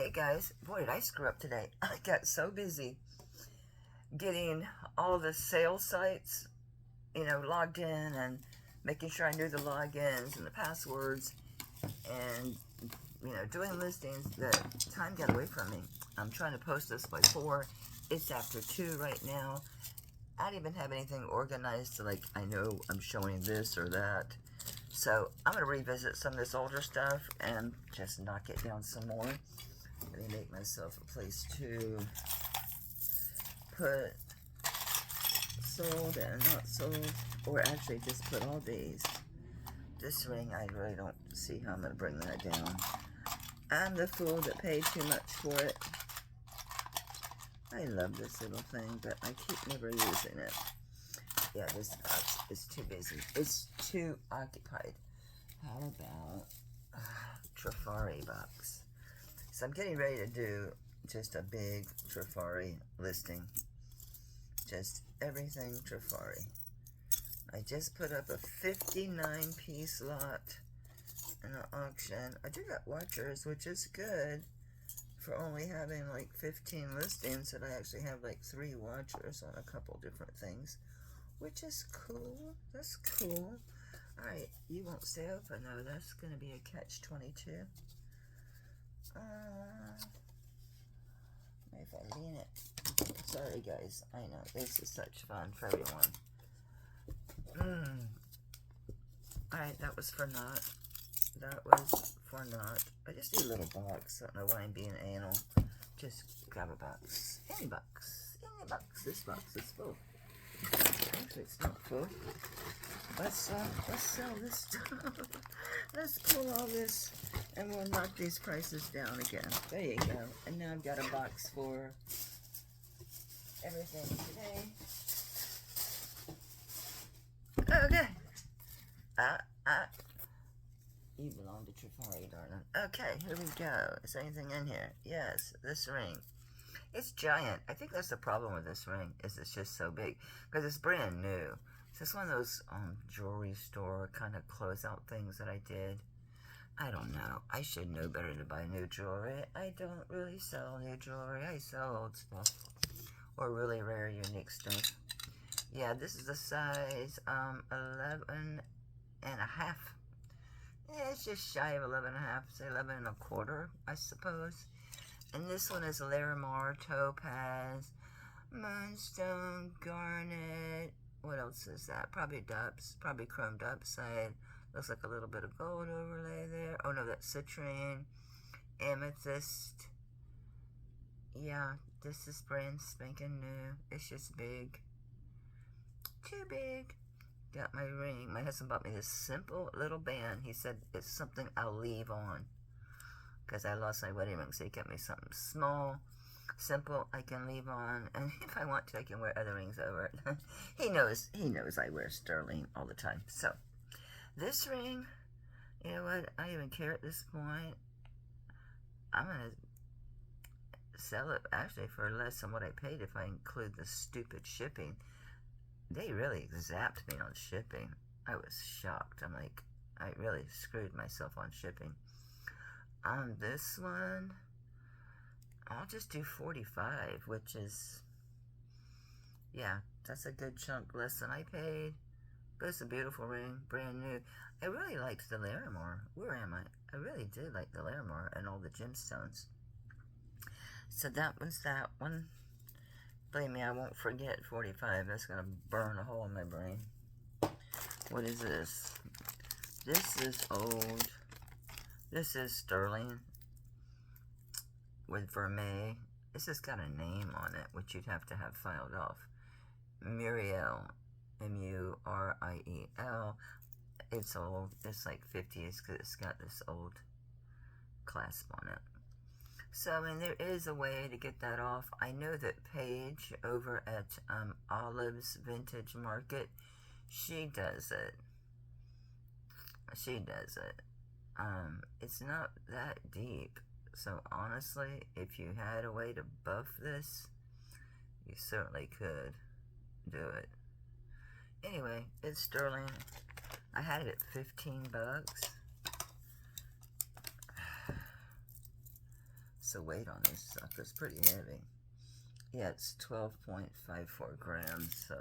Hey guys, boy did I screw up today. I got so busy getting all the sales sites, logged in and making sure I knew the logins and the passwords and, doing listings that time got away from me. I'm trying to post this by 4. It's after 2 right now. I don't even have anything organized to, I know I'm showing this or that. So I'm going to revisit some of this older stuff and just knock it down some more. Let me make myself a place to put sold and not sold, or actually just put all these. This ring, I really don't see how I'm going to bring that down. I'm the fool that paid too much for it. I love this little thing, but I keep never using it. Yeah, this box is too busy. It's too occupied. How about Trifari box? So I'm getting ready to do just a big Trifari listing. Just everything Trifari. I just put up a 59-piece lot in an auction. I do got watchers, which is good for only having 15 listings, that I actually have 3 watchers on a couple different things, which is cool. That's cool. Alright, you won't stay open though. That's going to be a catch-22. If I mean it. Sorry guys, I know, this is such fun for everyone. Alright, that was for naught. That was for naught. I just need a little box. I don't know why I'm being anal. Just grab a box. Any box. Any box. This box is full. Actually, it's not full. Let's sell this stuff. Let's pull all this and we'll knock these prices down again. There you go. And now I've got a box for everything today. Okay. You belong to Trifari, darling. Okay, here we go. Is there anything in here? Yes, this ring. It's giant. I think that's the problem with this ring, is it's just so big. Because it's brand new. So it's one of those jewelry store kind of closeout things that I did. I don't know. I should know better to buy new jewelry. I don't really sell new jewelry. I sell old stuff. Or really rare, unique stuff. Yeah, this is the size 11 and a half. Yeah, it's just shy of 11 and a half. Say 11 and a quarter, I suppose. And this one is Larimar, Topaz, Moonstone, Garnet. What else is that? Probably Dubs. Probably chromed upside. Looks like a little bit of gold overlay there. Oh no, that's citrine. Amethyst. Yeah, this is brand spanking new. It's just big. Too big. Got my ring. My husband bought me this simple little band. He said it's something I'll leave on, because I lost my wedding ring, so he got me something small, simple, I can leave on, and if I want to, I can wear other rings over it. He knows I wear sterling all the time. So, this ring, you know what, I don't even care at this point. I'm going to sell it, actually, for less than what I paid if I include the stupid shipping. They really zapped me on shipping. I was shocked. I'm like, I really screwed myself on shipping. On this one, I'll just do 45, which is, yeah, that's a good chunk less than I paid. But it's a beautiful ring, brand new. I really liked the Larimar. Where am I? I really did like the Larimar and all the gemstones. So that one's that one. Believe me, I won't forget 45. That's going to burn a hole in my brain. What is this? This is old. This is sterling with vermeil. This has got a name on it, which you'd have to have filed off. Muriel. M-U-R-I-E-L. It's old. It's like 50s because it's got this old clasp on it. So, I mean, there is a way to get that off. I know that Paige over at Olive's Vintage Market, she does it. She does it. It's not that deep. So, honestly, if you had a way to buff this, you certainly could do it. Anyway, it's sterling. I had it at $15. What's the weight on this sucker? It's pretty heavy. Yeah, it's 12.54 grams, so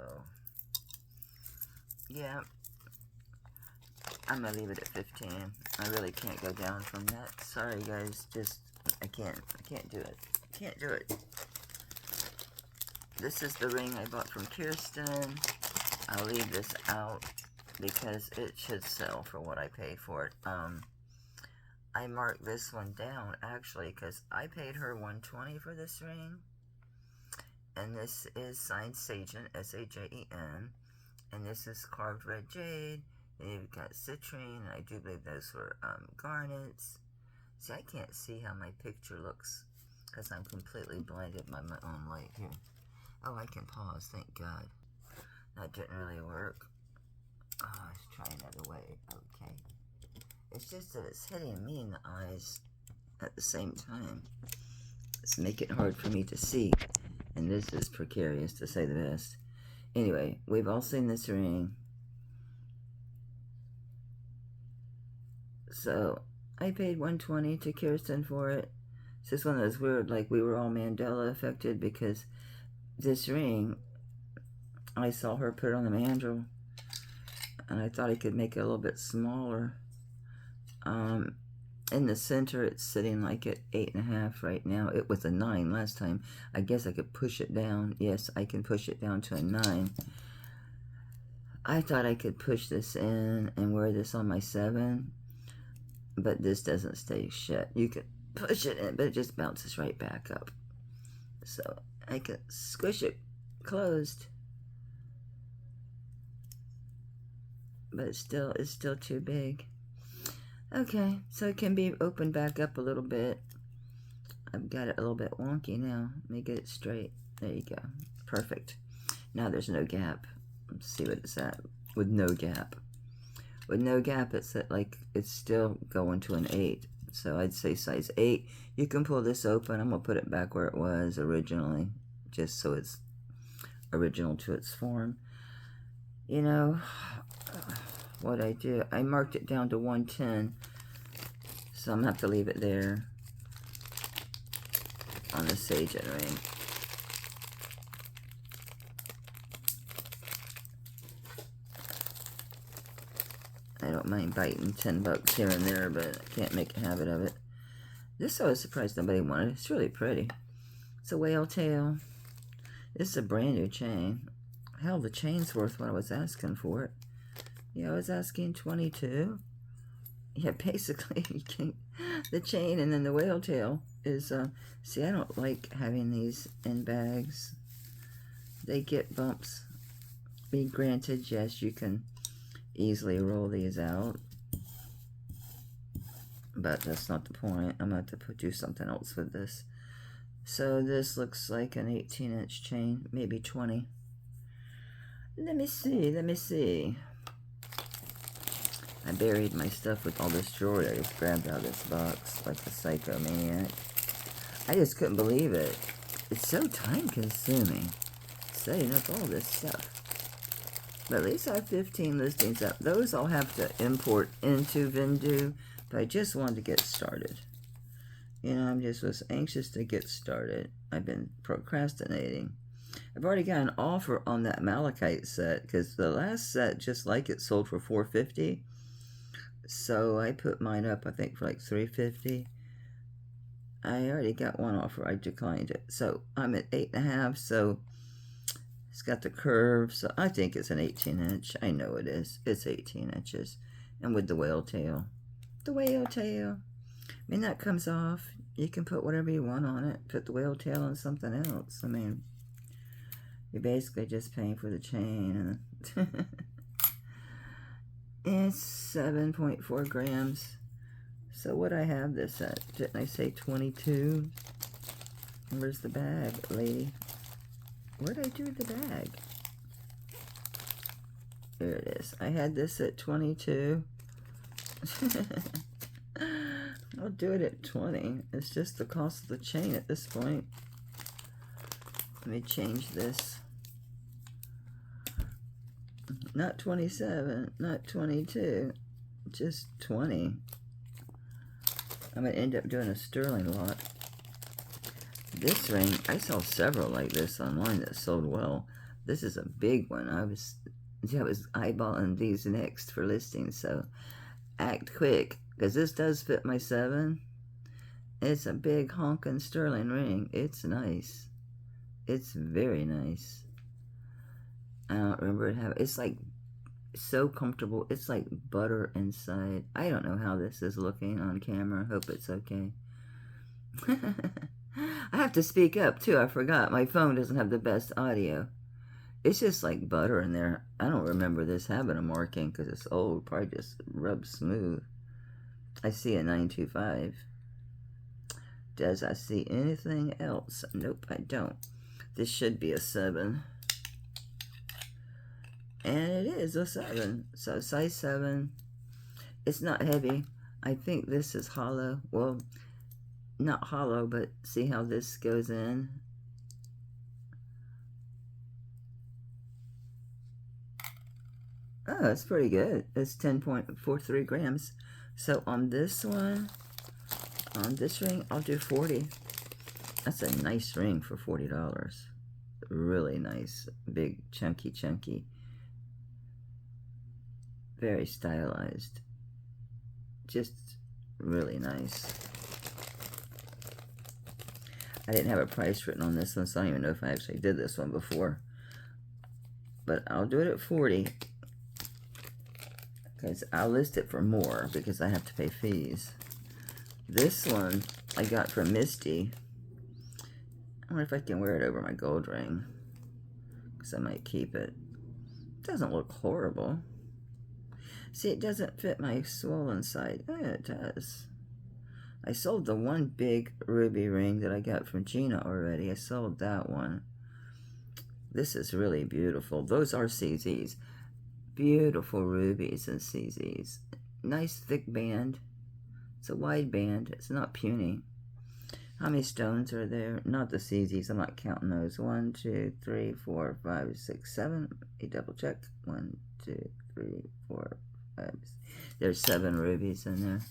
yeah, I'm gonna leave it at 15. I really can't go down from that. Sorry guys, just I can't do it. Can't do it. This is the ring I bought from Kirsten. I'll leave this out because it should sell for what I paid for it. I marked this one down actually because I paid her $120 for this ring. And this is signed Sajen, S-A-J-E-N. And this is carved red jade. And you've got citrine. And I do believe those were garnets. See, I can't see how my picture looks because I'm completely blinded by my own light here. Oh, I can pause, thank God. That didn't really work. Oh, let's try another way. Okay. It's just that it's hitting me in the eyes at the same time. It's making it hard for me to see. And this is precarious, to say the best. Anyway, we've all seen this ring. So, I paid $120 to Kirsten for it. It's just one of those weird, like we were all Mandela affected because this ring, I saw her put it on the mandrel. And I thought I could make it a little bit smaller. In the center, it's sitting like at 8.5 right now. It was a 9 last time. I guess I could push it down. Yes, I can push it down to a 9. I thought I could push this in and wear this on my 7. But this doesn't stay shut. You can push it in, but it just bounces right back up. So I could squish it closed. But it's still too big. Okay, so it can be opened back up a little bit. I've got it a little bit wonky now. Let me get it straight. There you go. Perfect. Now there's no gap. Let's see what it's at. With no gap. With no gap, it's at like, it's still going to an 8. So I'd say size 8. You can pull this open. I'm going to put it back where it was originally. Just so it's original to its form. You know, what I do, I marked it down to 110. So I'm going to have to leave it there on the Sajen ring. I don't mind biting $10 here and there, but I can't make a habit of it. This I was surprised nobody wanted. It's really pretty. It's a whale tail. This is a brand new chain. Hell, the chain's worth what I was asking for it. Yeah, I was asking 22. Yeah, basically, you can, the chain and then the whale tail is, see, I don't like having these in bags. They get bumps. Be granted, yes, you can easily roll these out. But that's not the point. I'm going to have to do something else with this. So this looks like an 18-inch chain, maybe 20. Let me see. I buried my stuff with all this jewelry I just grabbed out of this box like a psychomaniac. I just couldn't believe it. It's so time-consuming setting up all this stuff. But at least I have 15 listings up. Those I'll have to import into Vendu, but I just wanted to get started. You know, I'm just was anxious to get started. I've been procrastinating. I've already got an offer on that malachite set because the last set, just like it, sold for $450. So I put mine up, I think, for like $350. I already got one offer. I declined it. So I'm at 8.5. So it's got the curve. So I think it's an 18-inch. I know it is. It's 18 inches. And with the whale tail. The whale tail. I mean, that comes off. You can put whatever you want on it. Put the whale tail on something else. I mean, you're basically just paying for the chain. It's 7.4 grams. So what I have this at? Didn't I say 22? Where's the bag, lady? What did I do with the bag? There it is. I had this at 22. I'll do it at 20. It's just the cost of the chain at this point. Let me change this. Not 27, not 22, just 20. I'm going to end up doing a sterling lot. This ring, I saw several like this online that sold well. This is a big one. I was eyeballing these next for listing, so act quick, because this does fit my 7. It's a big honkin' sterling ring. It's nice. It's very nice. I don't remember it having, it's like so comfortable. It's like butter inside. I don't know how this is looking on camera. Hope it's okay. I have to speak up too. I forgot. My phone doesn't have the best audio. It's just like butter in there. I don't remember this having a marking because it's old. Probably just rubs smooth. I see a 925. Does I see anything else? Nope, I don't. This should be a 7. And it is a 7. So size 7. It's not heavy. I think this is hollow. Well, not hollow, but see how this goes in? Oh, it's pretty good. It's 10.43 grams. So on this one, on this ring, I'll do 40. That's a nice ring for $40. Really nice. Big, chunky. Very stylized. Just really nice. I didn't have a price written on this one, so I don't even know if I actually did this one before. But I'll do it at 40. Because I'll list it for more because I have to pay fees. This one I got from Misty. I wonder if I can wear it over my gold ring. Because I might keep it. It doesn't look horrible. See, it doesn't fit my swollen side. Yeah, it does. I sold the one big ruby ring that I got from Gina already. I sold that one. This is really beautiful. Those are CZs. Beautiful rubies and CZs. Nice thick band. It's a wide band. It's not puny. How many stones are there? Not the CZs. I'm not counting those. 1, 2, 3, 4, 5, 6, 7. Let me double check. 1, 2, 3, 4, 5. There's 7 rubies in there.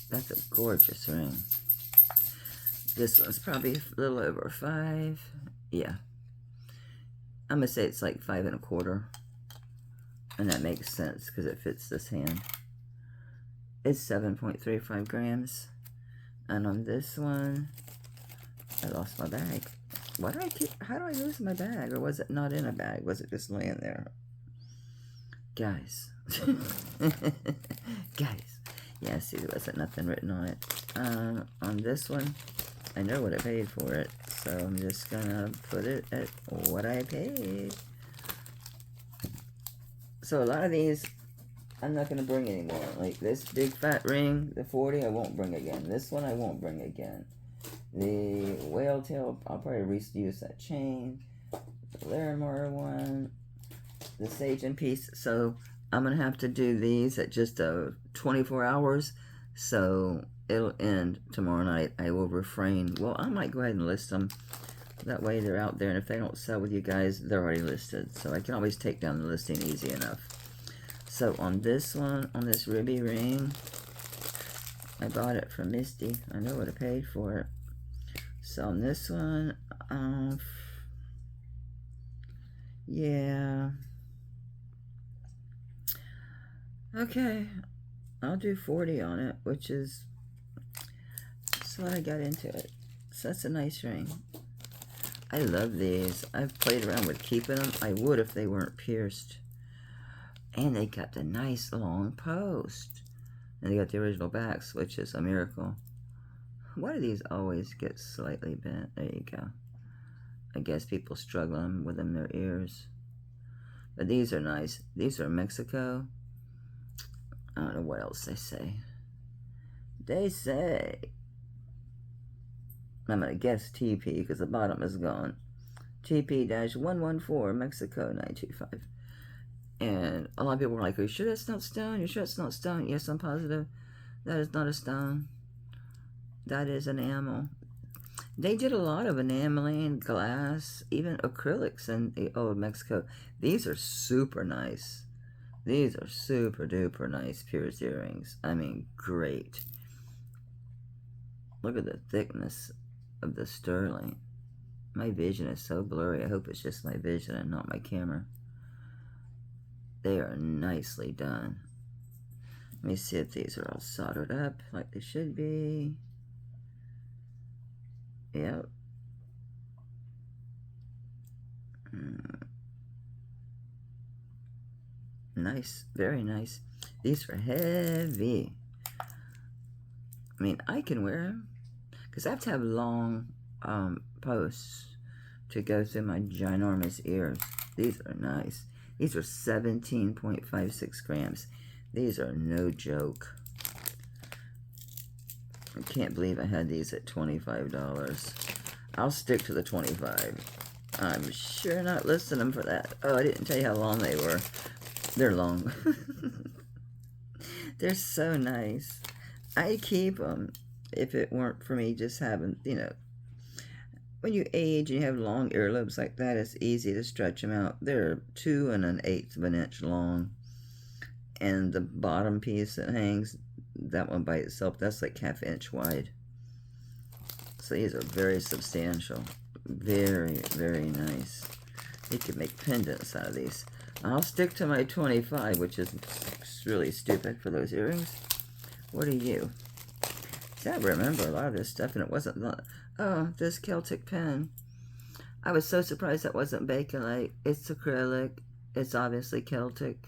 That's a gorgeous ring. This one's probably a little over 5. Yeah. I'm going to say it's like 5 1/4. And that makes sense because it fits this hand. It's 7.35 grams. And on this one, I lost my bag. Why do I keep, how do I lose my bag? Or was it not in a bag? Was it just laying there? Guys. Guys. Yeah, see, there wasn't nothing written on it. On this one, I know what I paid for it. So I'm just gonna put it at what I paid. So a lot of these, I'm not going to bring anymore. Like this big fat ring, the 40, I won't bring again. This one, I won't bring again. The whale tail, I'll probably reuse that chain. The Larimar one. The sage and piece. So I'm going to have to do these at just 24 hours. So it'll end tomorrow night. I will refrain. Well, I might go ahead and list them. That way they're out there, and if they don't sell with you guys, they're already listed. So I can always take down the listing easy enough. So on this one, on this ruby ring, I bought it from Misty. I know what I paid for it. So on this one, yeah. Okay, I'll do 40 on it, which is, that's what I got into it. So that's a nice ring. I love these. I've played around with keeping them. I would if they weren't pierced. And they got the nice long post. And they got the original backs, which is a miracle. Why do these always get slightly bent? There you go. I guess people struggling with them in their ears. But these are nice. These are Mexico. I don't know what else they say. They say, I'm going to guess TP because the bottom is gone. TP-114, Mexico 925. And a lot of people were like, are you sure that's not stone? You sure it's not stone? Yes, I'm positive. That is not a stone. That is enamel. They did a lot of enameling, glass, even acrylics in the old Mexico. These are super nice. These are super duper nice pierced earrings. I mean, great. Look at the thickness. of the sterling. My vision is so blurry. I hope it's just my vision and not my camera. They are nicely done. Let me see if these are all soldered up like they should be. Yep. Nice, very nice. These are heavy. I mean, I can wear them because I have to have long posts to go through my ginormous ears. These are nice. These are 17.56 grams. These are no joke. I can't believe I had these at $25. I'll stick to the 25. I'm sure not listing them for that. Oh, I didn't tell you how long they were. They're long. They're so nice. I keep them if it weren't for me just having, you know, when you age and you have long earlobes like that, it's easy to stretch them out. They're 2 1/8 of an inch long. And the bottom piece that hangs, that one by itself, that's like 1/2 inch wide. So these are very substantial. Very, very nice. You could make pendants out of these. I'll stick to my 25, which is really stupid for those earrings. What are you? See, I remember a lot of this stuff, and it wasn't... Oh, this Celtic pen. I was so surprised that wasn't Bakelite. It's acrylic. It's obviously Celtic.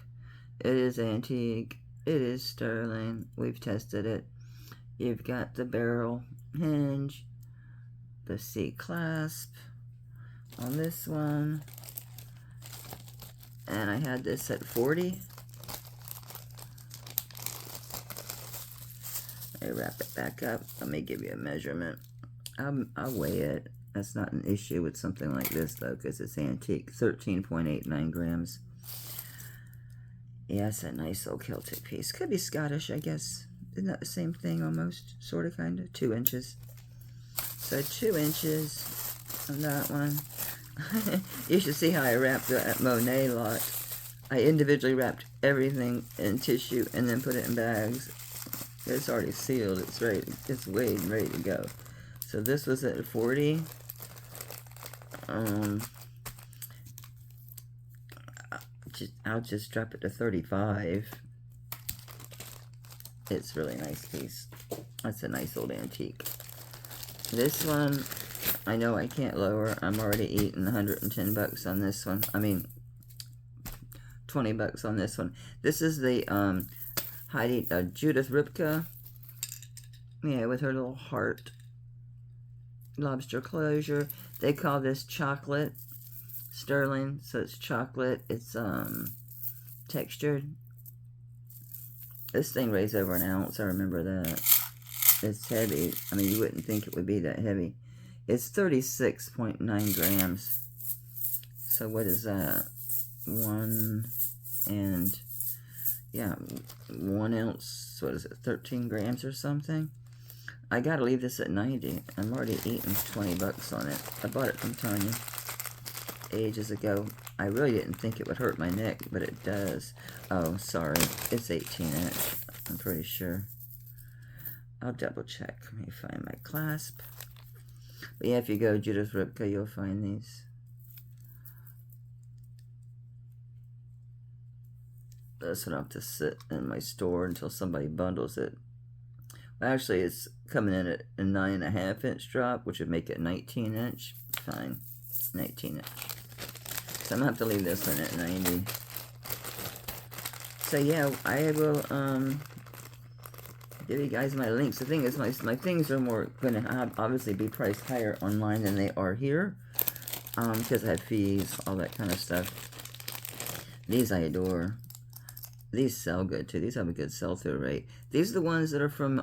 It is antique. It is sterling. We've tested it. You've got the barrel hinge, the C clasp on this one. And I had this at 40. Let me wrap it back up. Let me give you a measurement. I'll weigh it. That's not an issue with something like this, though, because it's antique. 13.89 grams. Yeah, it's a nice old Celtic piece. Could be Scottish, I guess. Isn't that the same thing almost? Sort of, kind of. 2 inches. So 2 inches on that one. You should see how I wrapped that Monet lot. I individually wrapped everything in tissue and then put it in bags. It's already sealed. It's ready. It's weighed and ready to go. So this was at 40. I'll just drop it to 35. It's a really nice piece. That's a nice old antique. This one, I know I can't lower. I'm already eating 110 bucks on this one. I mean, 20 bucks on this one. This is the Judith Ripka. Yeah, with her little heart. Lobster closure. They call this chocolate sterling, so it's chocolate. It's textured. This thing weighs over an ounce. I remember that. It's heavy. I mean, you wouldn't think it would be that heavy. It's 36.9 grams. So what is that? 1 ounce. What is it? 13 grams or something. I gotta leave this at 90. I'm already eating 20 bucks on it. I bought it from Tanya ages ago. I really didn't think it would hurt my neck, but it does. Oh, sorry. It's 18 inch. I'm pretty sure. I'll double check. Let me find my clasp. But yeah, if you go Judith Ripka, you'll find these. This one will have to sit in my store until somebody bundles it. Well, actually, it's coming in at a 9.5 inch drop, which would make it 19 inch. Fine. 19 inch. So I'm going to have to leave this one at 90. So yeah, I will give you guys my links. The thing is, my things are more going to obviously be priced higher online than they are here. Because I have fees, all that kind of stuff. These I adore. These sell good too. These have a good sell-through rate. These are the ones that are from,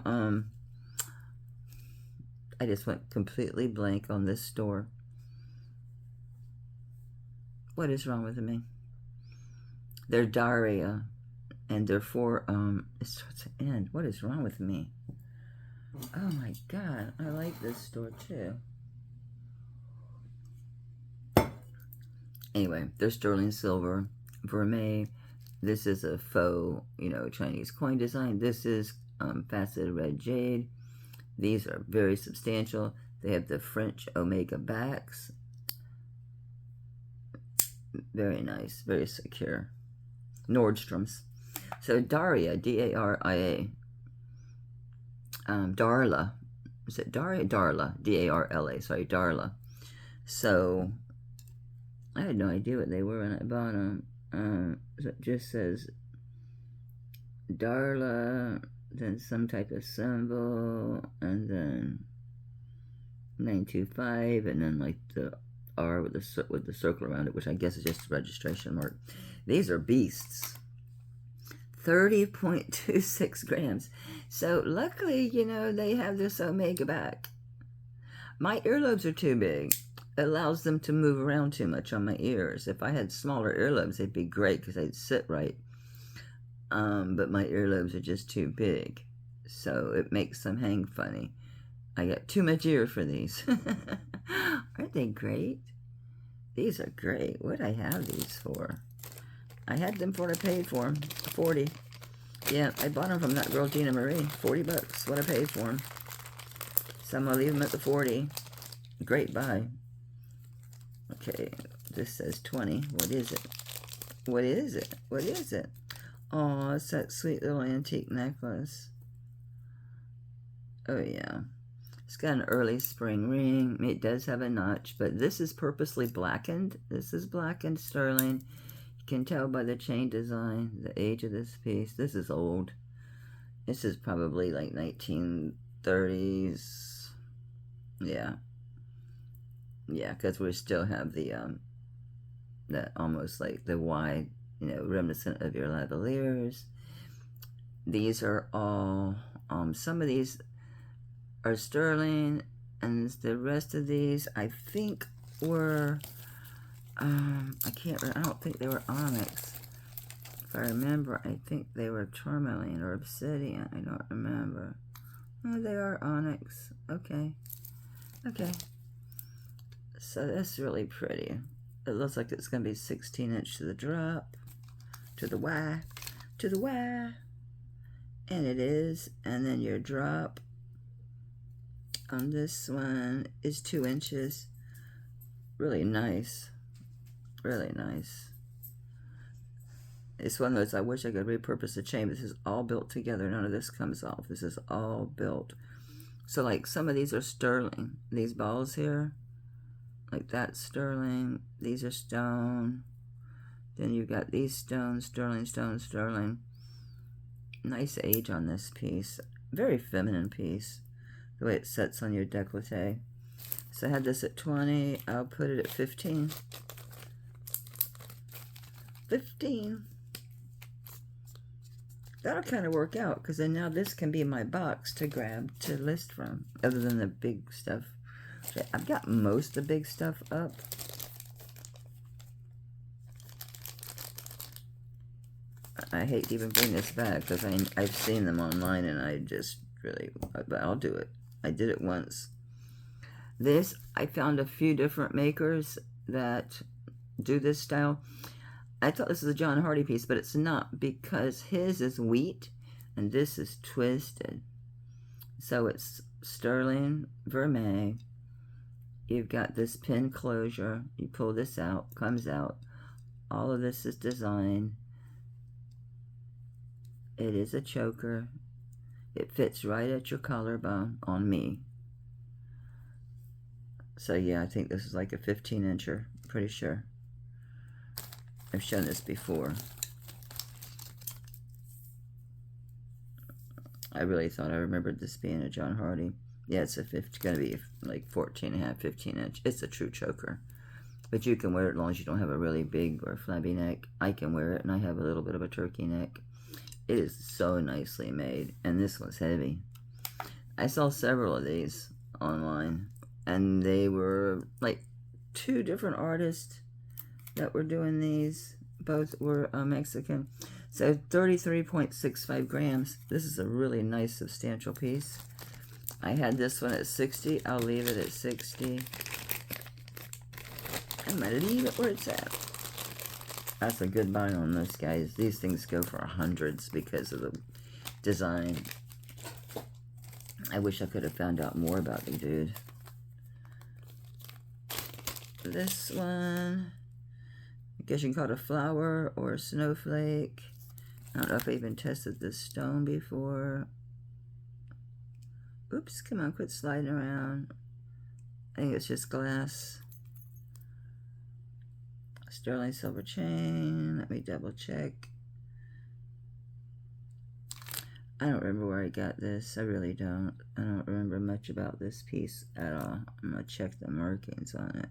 I just went completely blank on this store. What is wrong with me? They're Daria, and they're for, it starts to end. What is wrong with me? Oh my God, I like this store too. Anyway, they're sterling silver, vermeil. This is a faux, Chinese coin design. This is faceted red jade. These are very substantial. They have the French Omega backs. Very nice, very secure. Nordstrom's. So Daria, D-A-R-I-A. Darla. Is it Daria? Darla. D-A-R-L-A. Sorry, Darla. So, I had no idea what they were when I bought them. So it just says Darla, then some type of symbol, and then 925, and then like the R with the circle around it, which I guess is just a registration mark. These are beasts. 30.26 grams. So luckily, you know, they have this Omega back. My earlobes are too big. It allows them to move around too much on my ears. If I had smaller earlobes, they'd be great because they'd sit right. But my earlobes are just too big. So it makes them hang funny. I got too much ear for these. Aren't they great? These are great. What I have these for? I had them for what I paid for them. 40. Yeah, I bought them from that girl Gina Marie. 40 bucks. What I paid for them. So I'm gonna leave them at the 40. Great buy. Okay, this says 20. What is it? What is it? What is it? Oh, it's that sweet little antique necklace. Oh yeah. It's got an early spring ring. It does have a notch, but this is purposely blackened. This is blackened sterling. You can tell by the chain design, the age of this piece. This is old. This is probably like 1930s. Yeah. Yeah, because we still have the almost like the wide, you know, reminiscent of your lavaliers. These are all, some of these are sterling, and the rest of these I think were I don't think they were onyx. If I remember, I think they were tourmaline or obsidian. I don't remember. Oh, they are onyx. Okay. So that's really pretty. It looks like it's going to be 16-inch to the drop, to the Y, and it is. And then your drop on this one is 2 inches. Really nice. Really nice. It's one of those, I wish I could repurpose the chain. This is all built together. None of this comes off. This is all built. So like some of these are sterling. These balls here, like that sterling. These are stone. Then you've got these stones, sterling, stone, sterling. Nice age on this piece. Very feminine piece. The way it sets on your décolleté. So I had this at 20. I'll put it at 15. 15. That'll kind of work out, because then now this can be my box to grab to list from, other than the big stuff. I've got most of the big stuff up. I hate to even bring this back, because I've seen them online, and I just really, but I'll do it. I did it once. This, I found a few different makers that do this style. I thought this was a John Hardy piece, but it's not, because his is wheat and this is twisted. So it's sterling, vermeil. You've got this pin closure. You pull this out, comes out. All of this is designed. It is a choker. It fits right at your collarbone on me. So yeah, I think this is like a 15-incher, pretty sure. I've shown this before. I really thought I remembered this being a John Hardy. Yeah, it's going to be like 14.5, 15-inch. It's a true choker. But you can wear it as long as you don't have a really big or flabby neck. I can wear it, and I have a little bit of a turkey neck. It is so nicely made, and this one's heavy. I saw several of these online, and they were like 2 different artists that were doing these. Both were Mexican. So 33.65 grams. This is a really nice substantial piece. I had this one at 60. I'll leave it at 60. I'm gonna leave it where it's at. That's a good buy on this, guys. These things go for hundreds because of the design. I wish I could have found out more about the dude. this one, I guess you can call it a flower or a snowflake. I don't know if I even tested this stone before. Oops, come on, quit sliding around. I think it's just glass. Sterling silver chain. Let me double check. I don't remember where I got this. I really don't. I don't remember much about this piece at all. I'm going to check the markings on it.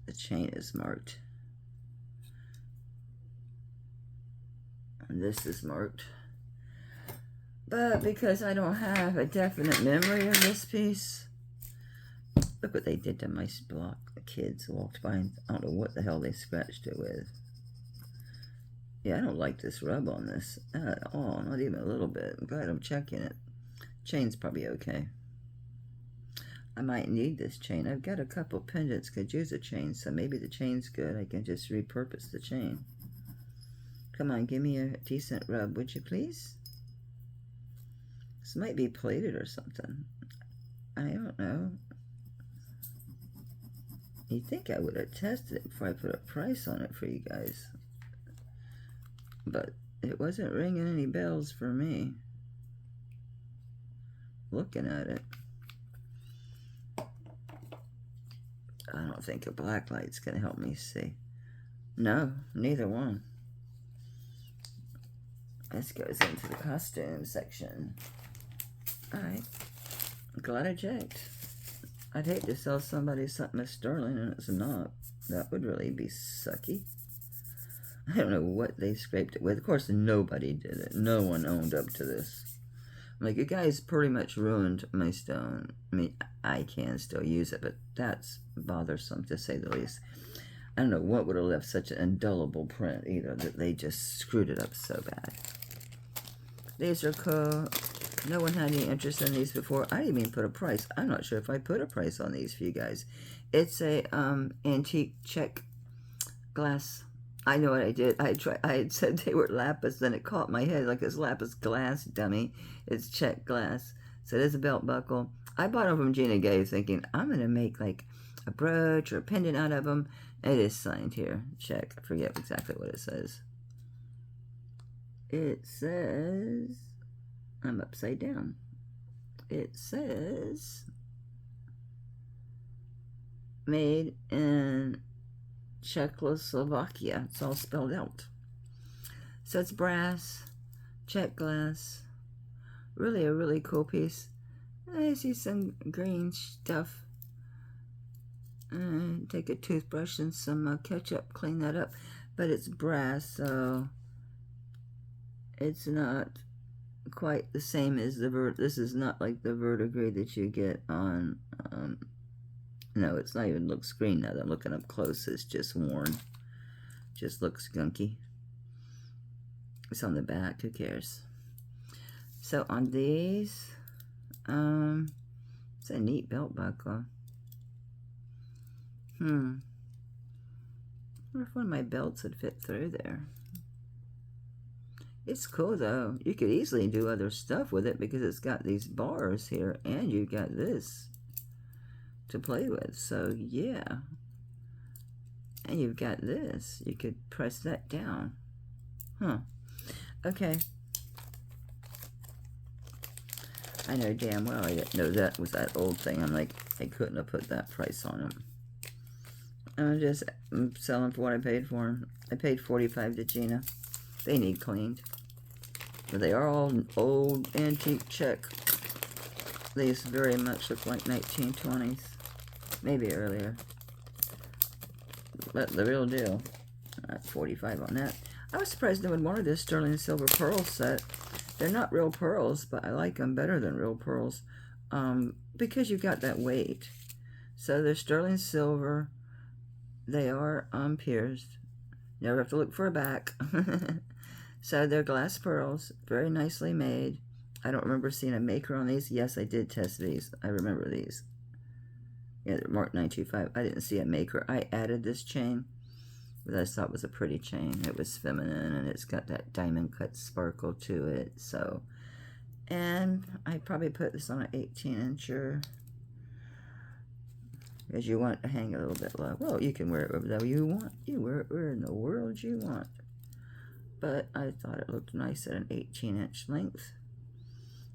The chain is marked. And this is marked. But because I don't have a definite memory of this piece, look what they did to my block. The kids walked by and I don't know what the hell they scratched it with. Yeah, I don't like this rub on this at all. Not even a little bit. I'm glad I'm checking it. Chain's probably okay. I might need this chain. I've got a couple pendants. Could use a chain, so maybe the chain's good. I can just repurpose the chain. Come on, give me a decent rub, would you please? This might be plated or something. I don't know. You'd think I would have tested it before I put a price on it for you guys. But it wasn't ringing any bells for me. Looking at it. I don't think a black light's going to help me see. No, neither one. This goes into the costume section. Alright. Glad I checked. I'd hate to sell somebody something that's sterling and it's not. That would really be sucky. I don't know what they scraped it with. Of course, nobody did it. No one owned up to this. Like, you guys pretty much ruined my stone. I mean, I can still use it, but that's bothersome, to say the least. I don't know what would have left such an indelible print, either, that they just screwed it up so bad. These are cool. No one had any interest in these before. I didn't even put a price. I'm not sure if I put a price on these for you guys. It's a antique Czech glass. I know what I did. I had said they were lapis, then it caught my head like this lapis glass dummy. It's Czech glass. So it is a belt buckle. I bought them from Gina Gay thinking, I'm going to make like a brooch or a pendant out of them. It is signed here. Czech. I forget exactly what it says. It says, I'm upside down. It says, made in Czechoslovakia. It's all spelled out. So it's brass, Czech glass. Really a really cool piece. I see some green stuff. Take a toothbrush and some ketchup, clean that up. But it's brass, so it's not quite the same as the this is not like the verdigris that you get on no, it's not even looks green now that I'm looking up close. It's just worn. Just looks gunky. It's on the back. Who cares? So on these, it's a neat belt buckle. I wonder if one of my belts would fit through there. It's cool though. You could easily do other stuff with it because it's got these bars here and you've got this to play with. So yeah. And you've got this. You could press that down. Okay. I know damn well I didn't know that was that old thing. I'm like, I couldn't have put that price on them. I'm selling for what I paid for them. I paid $45 to Gina. They need cleaned. But they are all old antique Czech. These very much look like 1920s. Maybe earlier. But the real deal. $45 on that. I was surprised no one wanted this sterling silver pearl set. They're not real pearls, but I like them better than real pearls. Because you've got that weight. So they're sterling silver. They are pierced. Never have to look for a back. So they're glass pearls. Very nicely made. I don't remember seeing a maker on these. Yes, I did test these. I remember these. Yeah, they're marked 925. I didn't see a maker. I added this chain. But I thought it was a pretty chain. It was feminine and it's got that diamond cut sparkle to it. So, And I probably put this on an 18-incher. Because you want it to hang a little bit low. Well, you can wear it wherever you want. You wear it where in the world you want. But I thought it looked nice at an 18-inch length.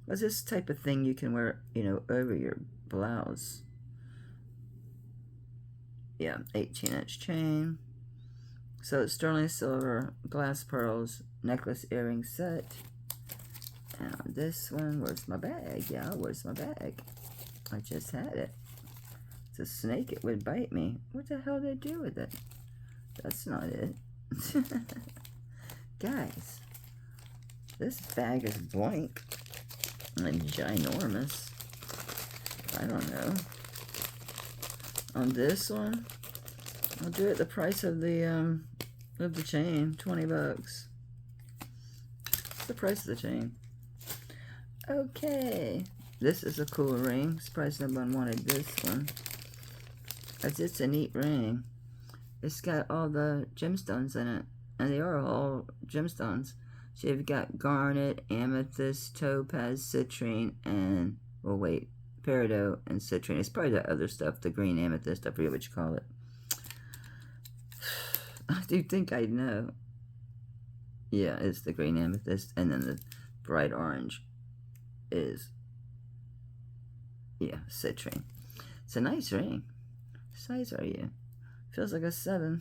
Because this type of thing you can wear, you know, over your blouse. Yeah, 18-inch chain. So it's sterling silver, glass pearls, necklace earring set. And on this one, where's my bag? Yeah, where's my bag? I just had it. It's a snake, it would bite me. What the hell did I do with it? That's not it. Guys, this bag is blank and ginormous. I don't know. On this one, I'll do it the price of the chain, 20 bucks. It's the price of the chain. Okay, this is a cool ring. Surprised no one wanted this one. It's a neat ring. It's got all the gemstones in it, and they are all gemstones. So you've got garnet, amethyst, topaz, citrine, and, well, wait, peridot and citrine. It's probably the other stuff, the green amethyst. I forget what you call it. I do think I know. Yeah, it's the green amethyst, and then the bright orange is, yeah, citrine. It's a nice ring. What size are you? Feels like a 7.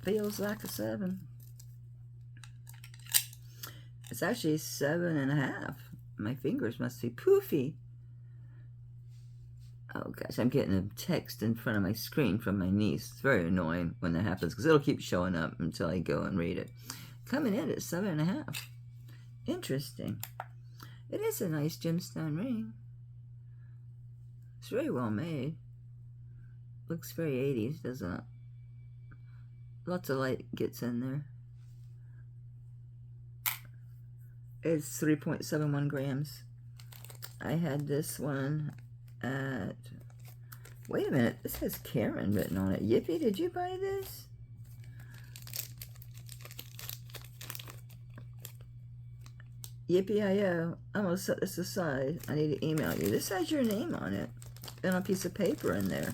Feels like a 7. It's actually 7.5. My fingers must be poofy. Oh gosh, I'm getting a text in front of my screen from my niece. It's very annoying when that happens because it'll keep showing up until I go and read it. Coming in at 7.5. Interesting. It is a nice gemstone ring. It's very well made. Looks very 80s, doesn't it? Lots of light gets in there. It's 3.71 grams. I had this one at... Wait a minute, this has Karen written on it. Yippee, did you buy this? Yippee-I-O. I'm going to set this aside. I need to email you. This has your name on it. And a piece of paper in there.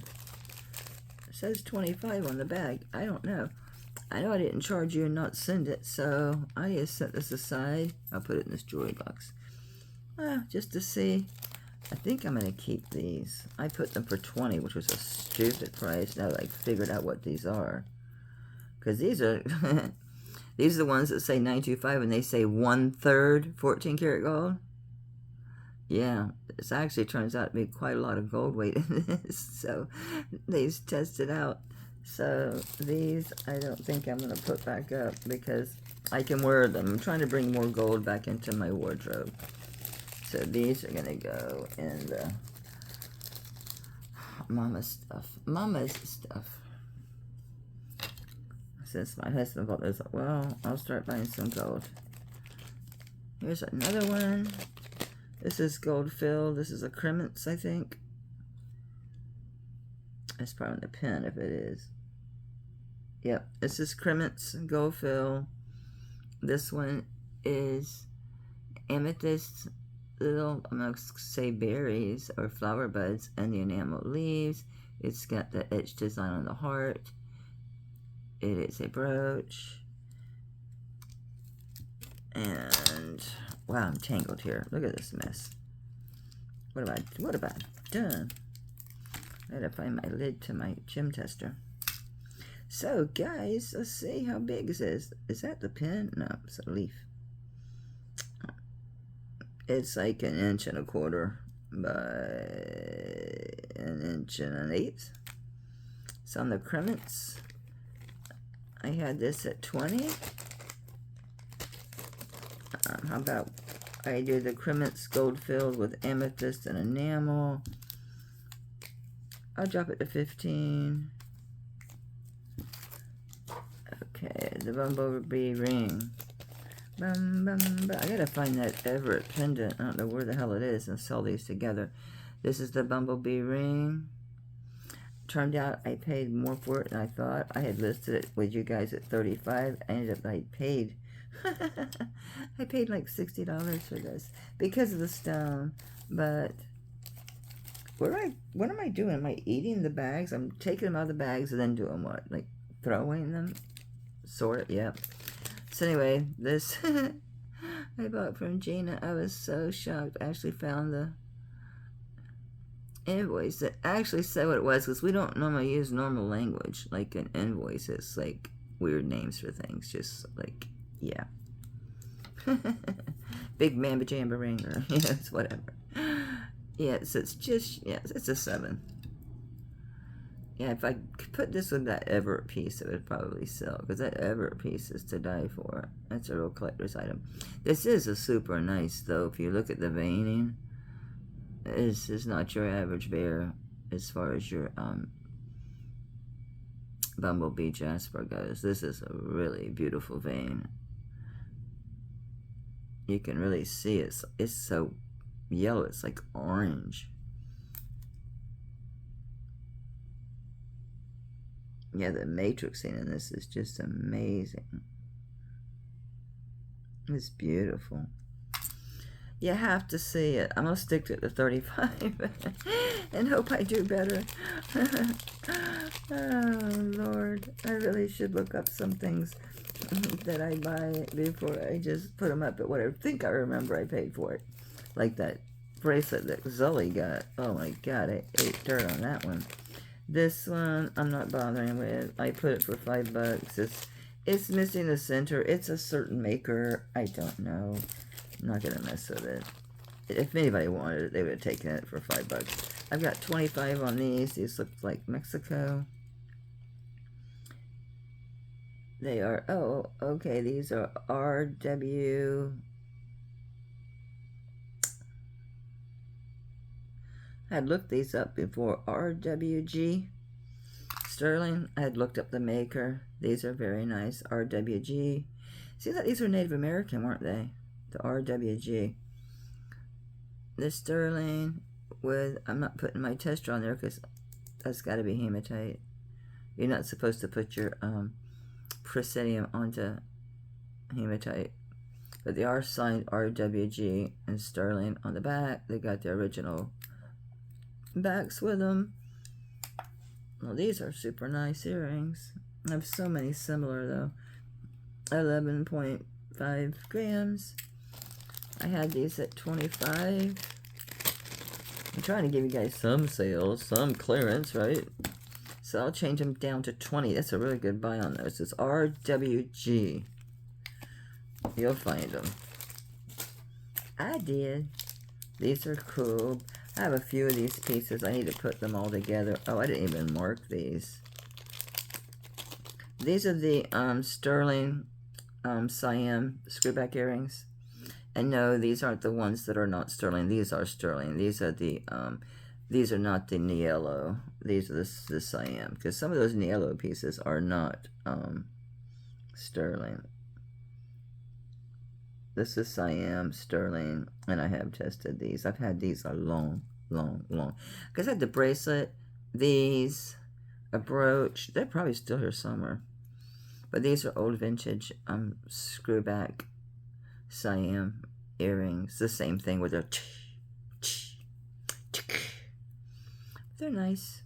It says 25 on the bag. I don't know. I know I didn't charge you and not send it, so I just set this aside. I'll put it in this jewelry box. Just to see. I think I'm going to keep these. I put them for 20, which was a stupid price. Now I figured out what these are. Because these are... These are the ones that say 925 and they say 1/3 14 karat gold. Yeah, this actually turns out to be quite a lot of gold weight in this. So these tested out. So these I don't think I'm going to put back up because I can wear them. I'm trying to bring more gold back into my wardrobe. So these are going to go in the Mama's stuff. Since my husband bought this, well, I'll start buying some gold. Here's another one. This is gold filled. This is a cremence, I think. It's probably the pen if it is. Yep, this is cremence, gold fill. This one is amethyst, little, I'm going to say berries or flower buds, and the enamel leaves. It's got the etched design on the heart. It is a brooch. And, wow, I'm tangled here. Look at this mess. What have I done? I gotta find my lid to my gem tester. So, guys, let's see how big is this. Is that the pen? No, it's a leaf. It's like 1.25 inches by 1.125 inches. It's on the cremence. I had this at 20. How about I do the cremence gold filled with amethyst and enamel. I'll drop it to 15. Okay, the bumblebee ring. I gotta find that Everett pendant. I don't know where the hell it is and sell these together. This is the bumblebee ring. Turned out I paid more for it than I thought. I had listed it with you guys at 35. I ended up I paid I paid like $60 for this because of the stone. But what am I doing? Am I eating the bags? I'm taking them out of the bags and then doing what? Like throwing them? Sort of, yep. So anyway, this I bought from Gina. I was so shocked. I actually found the invoice that actually said what it was, because we don't normally use normal language like an invoice. It's like weird names for things, just like, yeah. Big Mamba Jamba Ring, or it's whatever. Yes, it's just, yes, it's a 7. Yeah, if I put this with that Everett piece, it would probably sell, because that Everett piece is to die for. That's a real collector's item. This is a super nice, though. If you look at the veining, this is not your average bear as far as your Bumblebee Jasper goes. This is a really beautiful vein. You can really see it's so yellow, it's like orange. Yeah, the matrixing in this is just amazing. It's beautiful. You have to see it. I'm going to stick to the 35 and hope I do better. Oh, Lord. I really should look up some things that I buy before I just put them up at what I think I remember I paid for it. Like that bracelet that Zully got. Oh, my God. I ate dirt on that one. This one, I'm not bothering with. I put it for $5. It's missing the center. It's a certain maker. I don't know. I'm not going to mess with it. If anybody wanted it, they would have taken it for $5. I've got 25 on these. These look like Mexico. They are, oh, okay, these are RW. I had looked these up before. RWG. Sterling. I had looked up the maker. These are very nice. RWG. Seems like these were Native American, weren't they? The RWG. The sterling with, I'm not putting my tester on there because that's got to be hematite. You're not supposed to put your presidium onto hematite. But they are signed RWG and sterling on the back. They got the original backs with them. Well, these are super nice earrings. I have so many similar though. 11.5 grams. I had these at 25. I'm trying to give you guys some sales, some clearance, right? So I'll change them down to 20. That's a really good buy on those. It's RWG. You'll find them. I did. These are cool. I have a few of these pieces. I need to put them all together. Oh, I didn't even mark these. These are the sterling Siam screwback earrings. And no, these aren't the ones that are not sterling. These are sterling. These are the these are not the Niello. These are the Siam, because some of those Niello pieces are not sterling. This is Siam, sterling, and I have tested these. I've had these a long. Because I had the bracelet, these, a brooch. They're probably still here somewhere. But these are old vintage screwback Siam earrings. The same thing with their they're nice.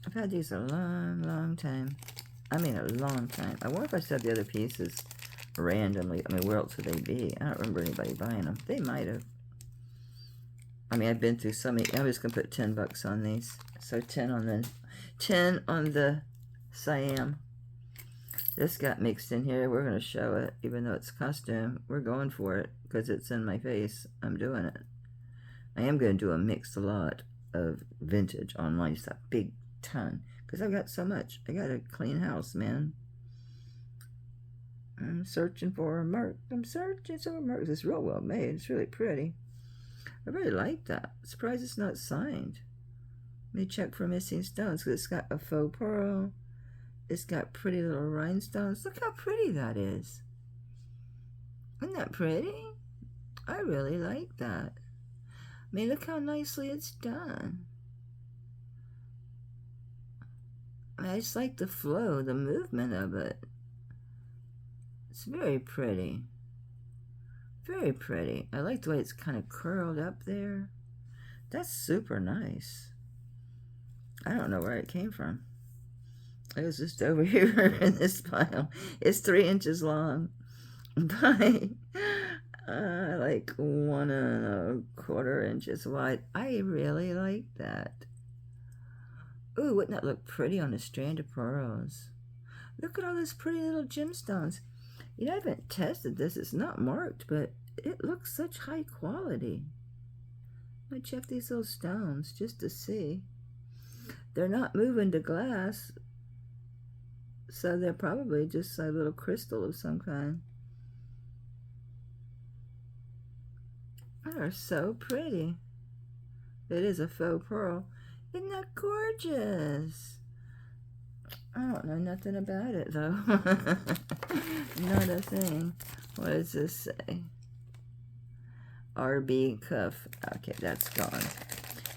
I've had these a long time. I mean a long time. I wonder if I said the other pieces randomly. I mean, where else would they be? I don't remember anybody buying them. They might have. I mean, I've been through so many. I'm just gonna put $10 on these. So 10 on the Siam. This got mixed in here. We're gonna show it, even though it's costume. We're going for it because it's in my face. I'm doing it. I am gonna do a mixed lot of vintage online. Just a big ton, because I've got so much. I got a clean house, man. I'm searching for a mark. I'm searching for a mark. It's real well made. It's really pretty. I really like that. Surprised it's not signed. Let me check for missing stones, because it's got a faux pearl. It's got pretty little rhinestones. Look how pretty that is. Isn't that pretty? I really like that. I mean, look how nicely it's done. I just like the flow, the movement of it. It's very pretty. Very pretty. I like the way it's kind of curled up there. That's super nice. I don't know where it came from. It was just over here in this pile. It's 3 inches long by like 1¼ inches wide. I really like that. Ooh, wouldn't that look pretty on a strand of pearls? Look at all those pretty little gemstones. You know, I haven't tested this. It's not marked, but it looks such high quality. I might check these little stones just to see. They're not moving to glass, so they're probably just a little crystal of some kind. They're so pretty. It is a faux pearl. Isn't that gorgeous? I don't know nothing about it, though. Not a thing. What does this say? RB cuff. Okay, that's gone.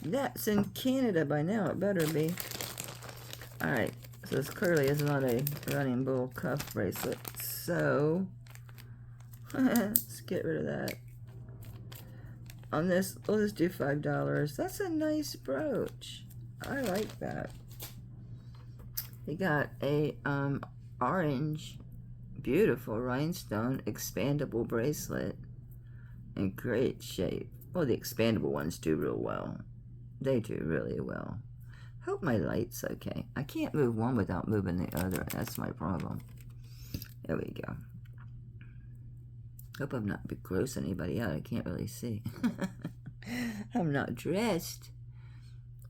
That's in Canada by now. It better be. Alright, so this clearly is not a running bull cuff bracelet. So, let's get rid of that. On this, we'll just do $5. That's a nice brooch. I like that. He got a orange, beautiful rhinestone expandable bracelet in great shape. Well, the expandable ones do real well. They do really well. Hope my light's okay. I can't move one without moving the other. That's my problem. There we go. Hope I'm not grossing anybody out. I can't really see. I'm not dressed.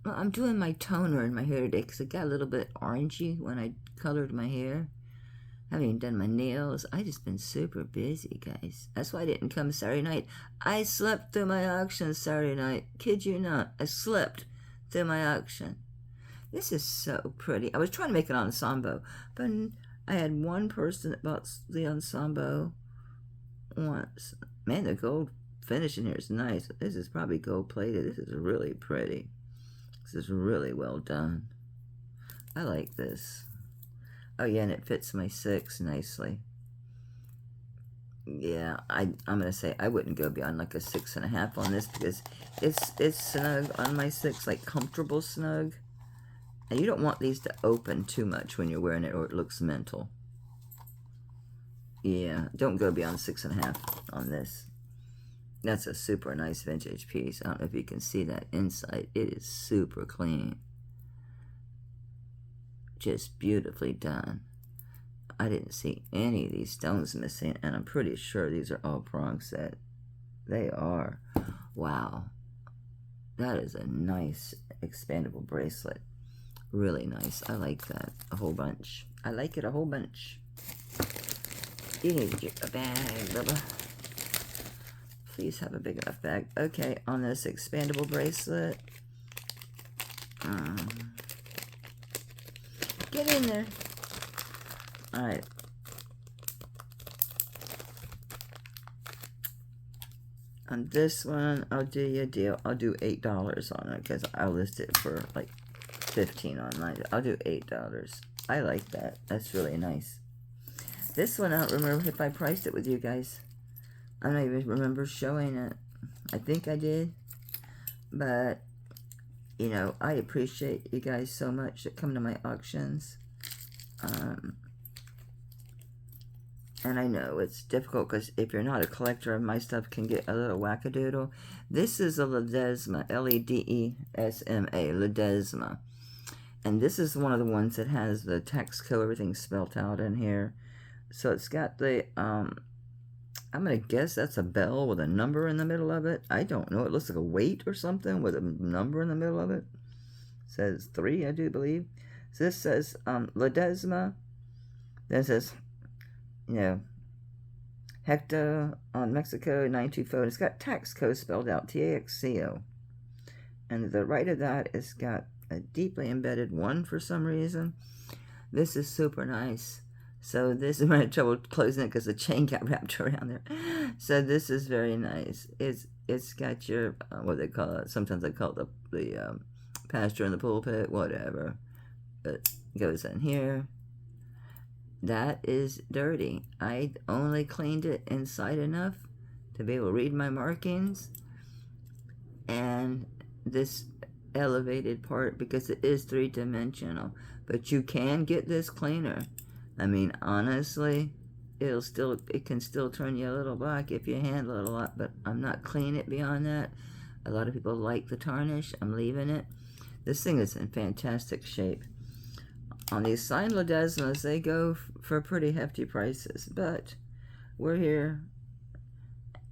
Well, I'm doing my toner in my hair today because it got a little bit orangey when I colored my hair. I haven't even done my nails. I just been super busy, guys. That's why I didn't come Saturday night. I slept through my auction Saturday night. Kid you not. I slept through my auction. This is so pretty. I was trying to make an ensemble, but I had one person that bought the ensemble once. Man, the gold finish in here is nice. This is probably gold plated. This is really pretty. This is really well done. I like this. Oh yeah, and it fits my 6 nicely. Yeah, I'm gonna say I wouldn't go beyond like a 6.5 on this because it's snug on my 6, like comfortable snug. And you don't want these to open too much when you're wearing it or it looks mental. Yeah, don't go beyond 6.5 on this. That's a super nice vintage piece. I don't know if you can see that inside. It is super clean. Just beautifully done. I didn't see any of these stones missing, and I'm pretty sure these are all prong set. They are. Wow. That is a nice expandable bracelet. Really nice. I like that a whole bunch. I like it a whole bunch. You need to get a bag, Bubba. Please have a big enough bag. Okay, on this expandable bracelet. Get in there. Alright. On this one, I'll do you a deal. I'll do $8 on it because I'll list it for like $15 online. I'll do $8. I like that. That's really nice. This one, I don't remember if I priced it with you guys. I don't even remember showing it. I think I did. But, you know, I appreciate you guys so much that come to my auctions. And I know it's difficult because if you're not a collector, my stuff can get a little wackadoodle. This is a Ledesma, L-E-D-E-S-M-A, Ledesma. And this is one of the ones that has the text code, everything spelled out in here. So it's got the, I'm going to guess that's a bell with a number in the middle of it. I don't know. It looks like a weight or something with a number in the middle of it. It says 3, I do believe. So this says Ledesma. Then it says, you know, Hecto on Mexico 924. It's got tax code spelled out, T-A-X-C-O. And to the right of that, it's got a deeply embedded 1 for some reason. This is super nice. So this is, I had trouble closing it because the chain got wrapped around there. So this is very nice. It's got your, what they call it, sometimes they call it the pasture in the pulpit, whatever. It goes in here. That is dirty. I only cleaned it inside enough to be able to read my markings, and this elevated part, because it is three-dimensional. But you can get this cleaner. I mean, honestly, it can still turn you a little black if you handle it a lot, but I'm not cleaning it beyond that. A lot of people like the tarnish. I'm leaving it. This thing is in fantastic shape. On these Soind Ledesmas, they go for pretty hefty prices, but we're here,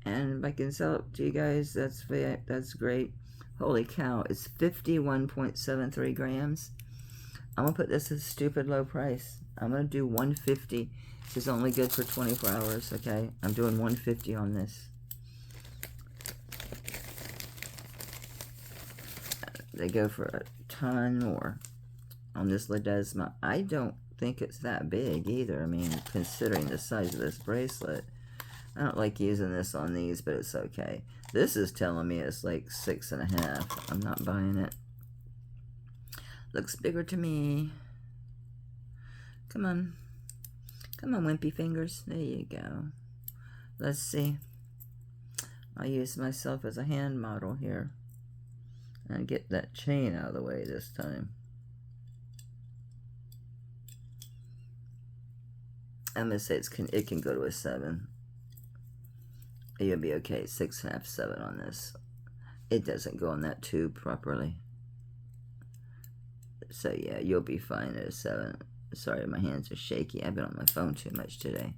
and if I can sell it to you guys, that's great. Holy cow, it's 51.73 grams. I'm going to put this at a stupid low price. I'm going to do 150. This is only good for 24 hours, okay? I'm doing 150 on this. They go for a ton more on this Ledesma. I don't think it's that big either. I mean, considering the size of this bracelet. I don't like using this on these, but it's okay. This is telling me it's like 6.5. I'm not buying it. Looks bigger to me. Come on. Come on, wimpy fingers. There you go. Let's see. I'll use myself as a hand model here. And get that chain out of the way this time. I'm going to say it can go to a 7. You'll be okay. 6.5, 7 on this. It doesn't go on that tube properly. So yeah, you'll be fine at a 7. Sorry, my hands are shaky. I've been on my phone too much today.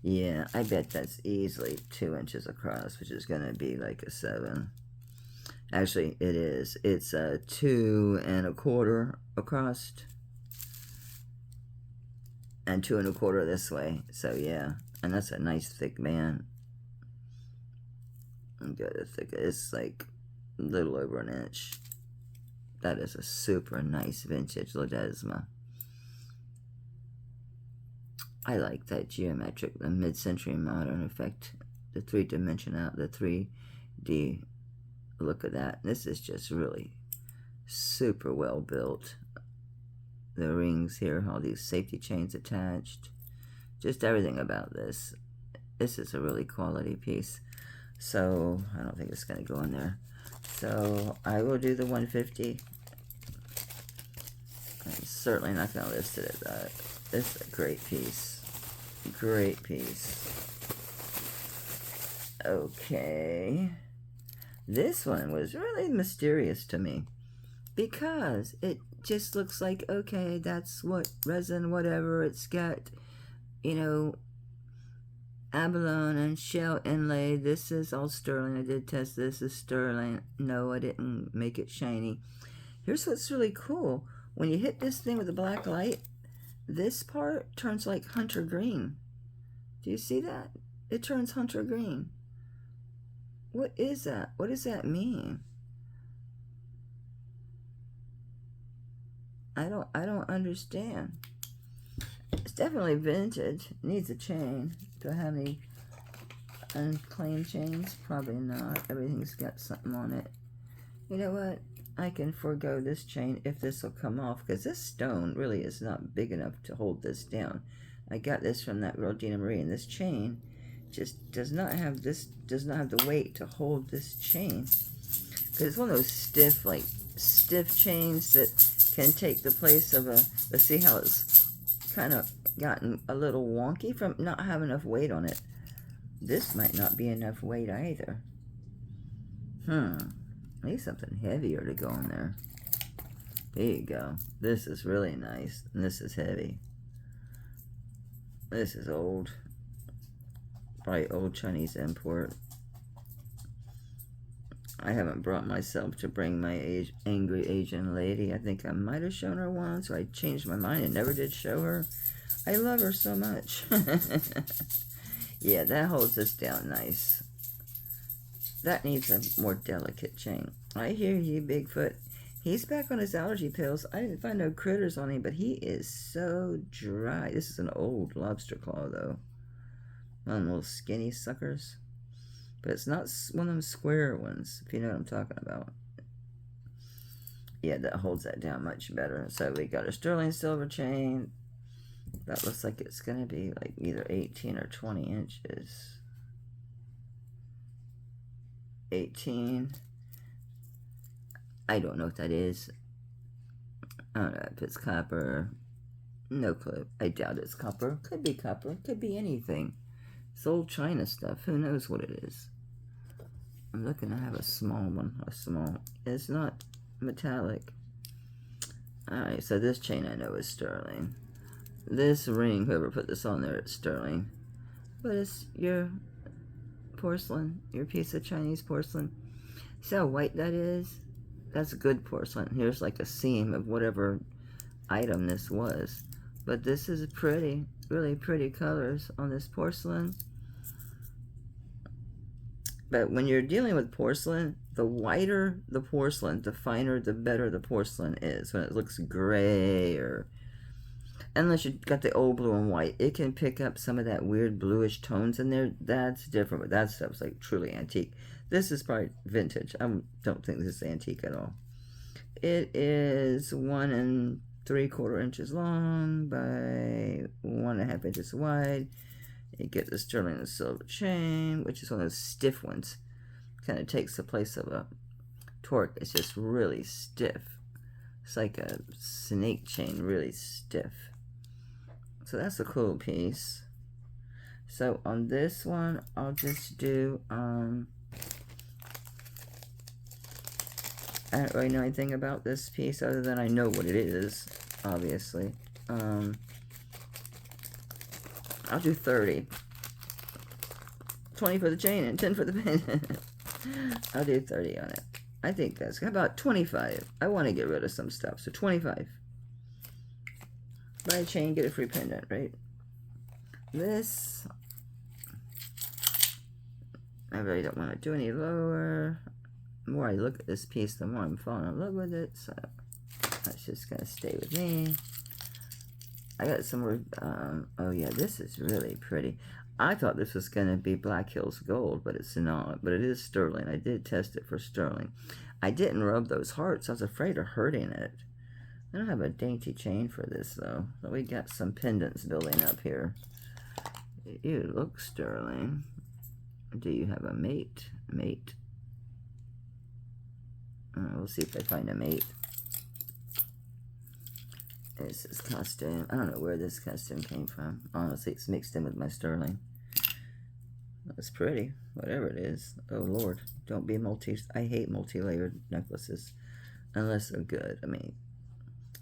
Yeah, I bet that's easily 2 inches across, which is going to be like a 7. Actually, it is. It's a 2 1/4 across. And 2 1/4 this way. So yeah, and that's a nice thick band. Good, thick. It's like a little over an inch. That is a super nice vintage Ledesma. I like that geometric, the mid-century modern effect, the 3-dimensional, the 3D look of that. This is just really super well built. The rings here, all these safety chains attached, just everything about this. This is a really quality piece. So I don't think it's going to go in there. So I will do the 150. I'm certainly not going to list it at that. It's a great piece. Great piece. Okay. This one was really mysterious to me, because it just looks like, okay, that's what resin, whatever, it's got, you know, abalone and shell inlay. This is all sterling. I did test this as sterling. No, I didn't make it shiny. Here's what's really cool. When you hit this thing with a black light, this part turns like hunter green. Do you see that? It turns hunter green. What is that? What does that mean? I don't understand. It's definitely vintage. It needs a chain. Do I have any unclaimed chains? Probably not. Everything's got something on it. You know what? I can forego this chain if this will come off, because this stone really is not big enough to hold this down. I got this from that girl Gina Marie, and this chain just does not have the weight to hold this chain, because it's one of those stiff chains that can take the place of a. Let's see how it's kind of gotten a little wonky from not having enough weight on it. This might not be enough weight either. I need something heavier to go in there. There you go. This is really nice, and this is heavy. This is old. Probably old Chinese import. I haven't brought myself to bring my angry Asian lady. I think I might have shown her once, or I changed my mind and never did show her. I love her so much. Yeah, that holds this down nice. That needs a more delicate chain. I hear you, Bigfoot. He's back on his allergy pills. I didn't find no critters on him, but he is so dry. This is an old lobster claw, though. One of them little skinny suckers. But it's not one of them square ones, if you know what I'm talking about. Yeah, that holds that down much better. So we got a sterling silver chain. That looks like it's going to be like either 18 or 20 inches. 18. I don't know what that is. I don't know if it's copper. No clue. I doubt it's copper. Could be copper. Could be anything. It's old China stuff. Who knows what it is? I'm looking to have a small one. A small. It's not metallic. Alright, so this chain I know is sterling. This ring, whoever put this on there, it's sterling. But it's your porcelain. Your piece of Chinese porcelain. See how white that is? That's good porcelain. Here's like a seam of whatever item this was. But this is pretty, really pretty colors on this porcelain. But when you're dealing with porcelain, the whiter the porcelain, the finer, the better the porcelain is. When it looks gray or... Unless you've got the old blue and white, it can pick up some of that weird bluish tones in there. That's different, but that stuff's like truly antique. This is probably vintage. I don't think this is antique at all. It is 1 3/4 inches long by 1.5 inches wide. You get the sterling and silver chain, which is one of those stiff ones. Kind of takes the place of a torque. It's just really stiff. It's like a snake chain, really stiff. So that's a cool piece. So on this one, I'll just do, I don't really know anything about this piece other than I know what it is, obviously. I'll do 30. 20 for the chain and 10 for the pin. I'll do 30 on it. I think that's, how about 25? I want to get rid of some stuff, so 25. Buy a chain, get a free pendant, right? This, I really don't want to do any lower. The more I look at this piece, the more I'm falling in love with it, so that's just going to stay with me. I got some more, oh yeah, this is really pretty. I thought this was going to be Black Hills Gold, but it's not. But it is sterling. I did test it for sterling. I didn't rub those hearts. I was afraid of hurting it. I don't have a dainty chain for this, though. So we got some pendants building up here. You look sterling. Do you have a mate? Mate. We'll see if I find a mate. This is costume. I don't know where this costume came from. Honestly, it's mixed in with my sterling. It's pretty, whatever it is. Oh Lord, don't be I hate multi-layered necklaces, unless they're good. I mean,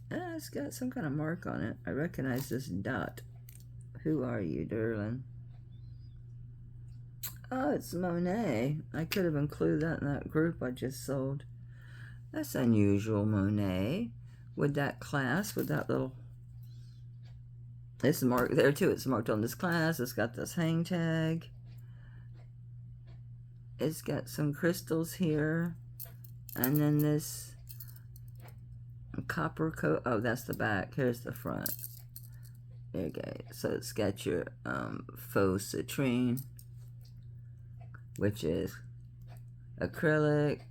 it's got some kind of mark on it. I recognize this dot. Who are you, darling? Oh, it's Monet. I could have included that in that group I just sold. That's unusual, Monet. With that class, with that little... It's marked there too. It's marked on this class. It's got this hang tag. It's got some crystals here. And then this copper coat. Oh, that's the back. Here's the front. There you go. So it's got your faux citrine, which is acrylic.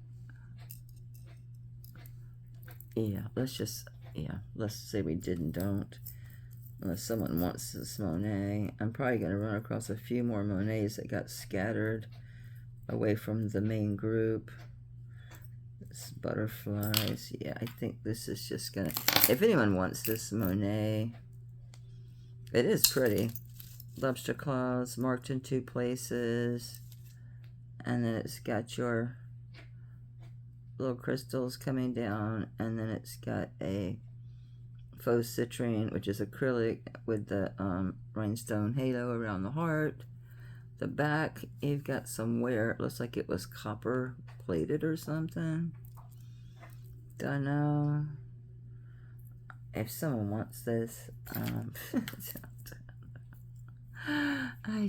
Yeah, let's say we don't. Unless someone wants this Monet. I'm probably going to run across a few more Monets that got scattered away from the main group. This butterflies. Yeah, I think this is just going to... If anyone wants this Monet, it is pretty. Lobster claws marked in 2 places. And then it's got your little crystals coming down, and then it's got a faux citrine, which is acrylic with the rhinestone halo around the heart. The back, you've got some wear. It looks like it was copper plated or something. Don't know. If someone wants this, I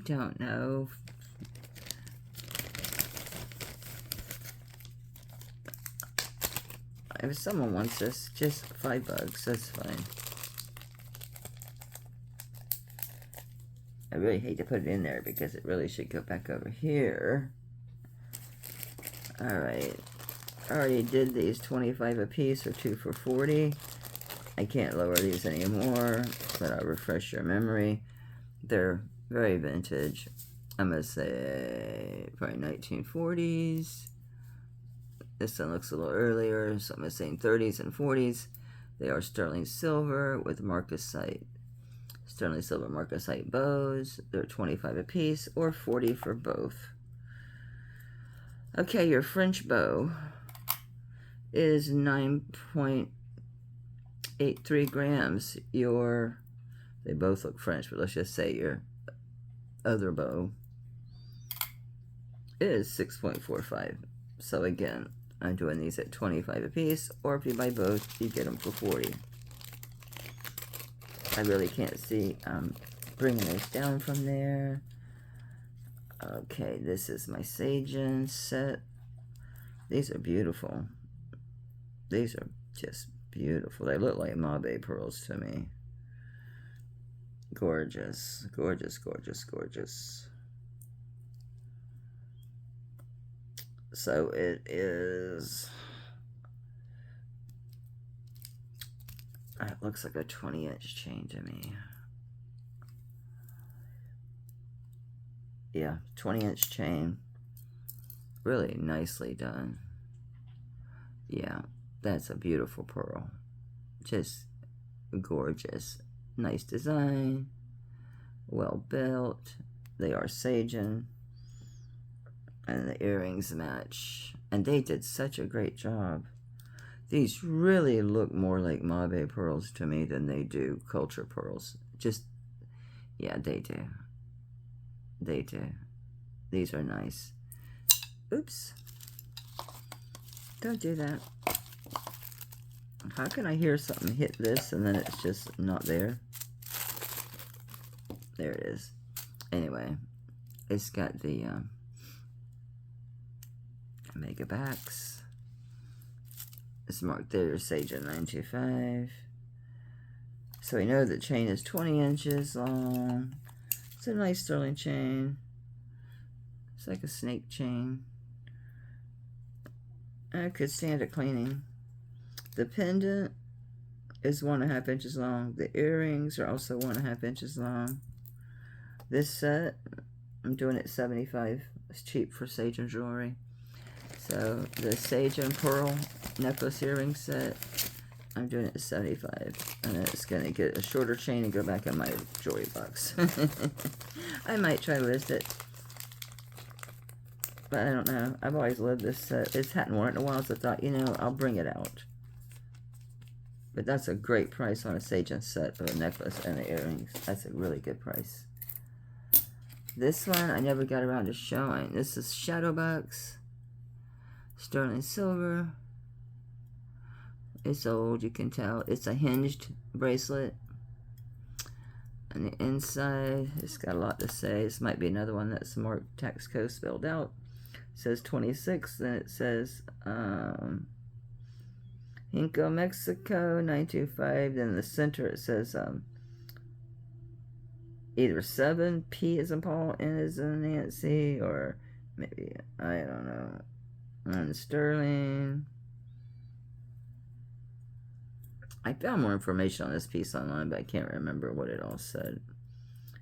don't know. If someone wants this, just $5, that's fine. I really hate to put it in there because it really should go back over here. Alright. I already did these 25 a piece or 2 for 40. I can't lower these anymore, but I'll refresh your memory. They're very vintage. I'm going to say probably 1940s. This one looks a little earlier, so I'm going to say 30s and 40s. They are sterling silver with marcasite. Sterling silver marcasite bows. They're 25 a piece or 40 for both. Okay, your French bow is 9.83 grams. They both look French, but let's just say your other bow is 6.45. So again, I'm doing these at 25 a piece, or if you buy both, you get them for 40. I really can't see bringing this down from there. Okay, this is my Soind set. These are beautiful. These are just beautiful. They look like Mabe pearls to me. Gorgeous, gorgeous, gorgeous, gorgeous. So it is, it looks like a 20-inch chain to me. Yeah, 20-inch chain. Really nicely done. Yeah, that's a beautiful pearl. Just gorgeous. Nice design. Well built. They are Soind. And the earrings match. And they did such a great job. These really look more like Mabe pearls to me than they do culture pearls. Just, yeah, they do. They do. These are nice. Oops. Don't do that. How can I hear something hit this and then it's just not there? There it is. Anyway, it's got the mega backs. It's marked there, Soind 925. So we know the chain is 20 inches long. It's a nice sterling chain. It's like a snake chain. I could stand a cleaning. The pendant is 1.5 inches long. The earrings are also 1.5 inches long. This set, I'm doing it 75. It's cheap for Soind jewelry. So the Soind pearl necklace earring set, I'm doing it at 75. And it's going to get a shorter chain and go back in my jewelry box. I might try to list it. But I don't know. I've always loved this set. It hadn't worn it in a while, so I thought, you know, I'll bring it out. But that's a great price on a Soind set of a necklace and the earrings. That's a really good price. This one I never got around to showing. This is Shadowbox. Sterling silver. It's old, you can tell. It's a hinged bracelet. On the inside, it's got a lot to say. This might be another one that's marked Taxco spelled out. It says 26, then it says Hinco, Mexico, 925. Then in the center it says either 7, P as in Paul, N as in Nancy, or maybe, I don't know. And sterling. I found more information on this piece online, but I can't remember what it all said.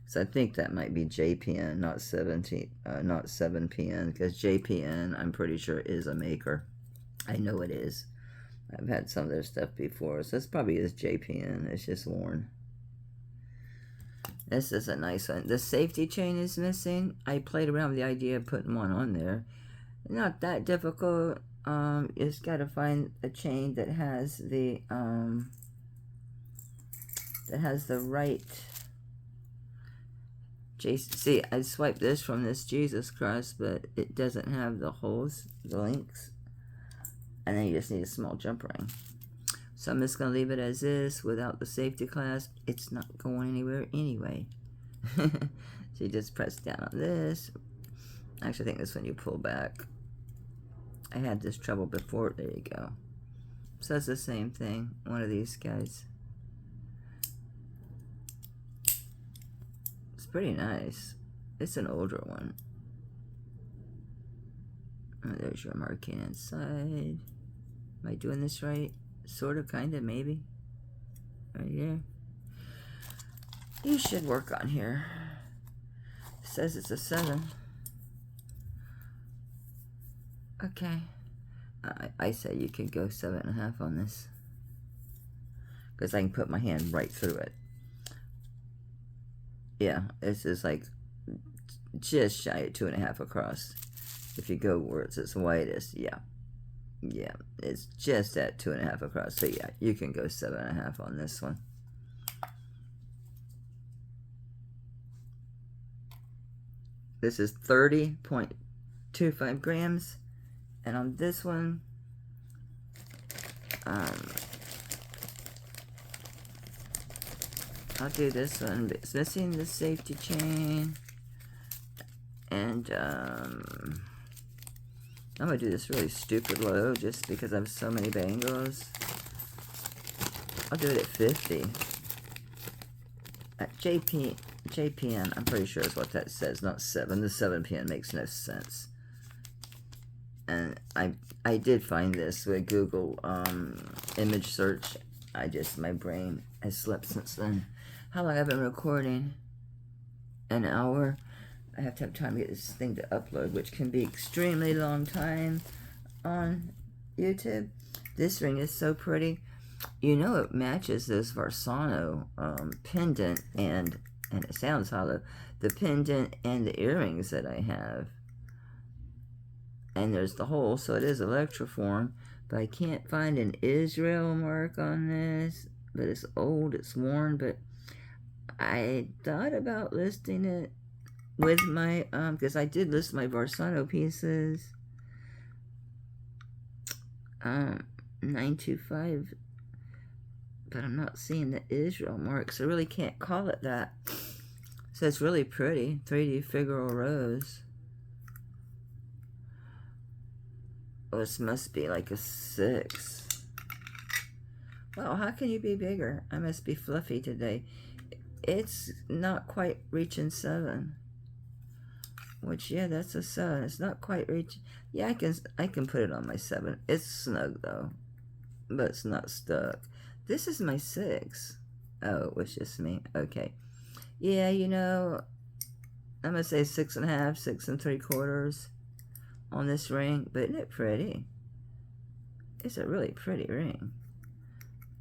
So I think that might be JPN, not 7PN, because JPN, I'm pretty sure, is a maker. I know it is. I've had some of their stuff before, so this probably is JPN. It's just worn. This is a nice one. The safety chain is missing. I played around with the idea of putting one on there. Not that difficult. You just got to find a chain that has the right. See, I swiped this from this Jesus Christ, but it doesn't have the holes, the links. And then you just need a small jump ring. So I'm just going to leave it as is without the safety clasp. It's not going anywhere anyway. So you just press down on this. Actually, I think this one you pull back. I had this trouble before. There you go. So it's the same thing. One of these guys. It's pretty nice. It's an older one. Oh, there's your marking inside. Am I doing this right? Sort of, kind of, maybe. right here. You should work on here. It says it's a 7. Okay. I say you could go 7.5 on this. Because I can put my hand right through it. Yeah, this is like just shy of 2.5 across. If you go where it's its widest, yeah. Yeah, it's just at 2.5 across. So yeah, you can go 7.5 on this one. This is 30.25 grams. And on this one, I'll do this one. It's missing the safety chain. And I'm going to do this really stupid low just because I have so many bangles. I'll do it at 50. At JPN, I'm pretty sure is what that says, not 7. The 7 pin makes no sense. And I did find this with Google image search. My brain has slept since then. How long have I been recording? An hour. I have to have time to get this thing to upload, which can be extremely long time on YouTube. This ring is so pretty. You know it matches this Varsano pendant, and it sounds hollow. The pendant and the earrings that I have. And there's the hole, so it is electroform. But I can't find an Israel mark on this. But it's old, it's worn. But I thought about listing it with my, because I did list my Varsano pieces. 925. But I'm not seeing the Israel mark, so I really can't call it that. So it's really pretty. 3D Figaro Rose. Oh, this must be like a 6. Well, how can you be bigger? I must be fluffy today. It's not quite reaching 7. Which, yeah, that's a 7. It's not quite reaching. Yeah, I can put it on my 7. It's snug, though. But it's not stuck. This is my 6. Oh, it was just me. Okay. Yeah, you know, I'm going to say 6.5, 6 3/4 on this ring. But isn't it pretty? It's a really pretty ring.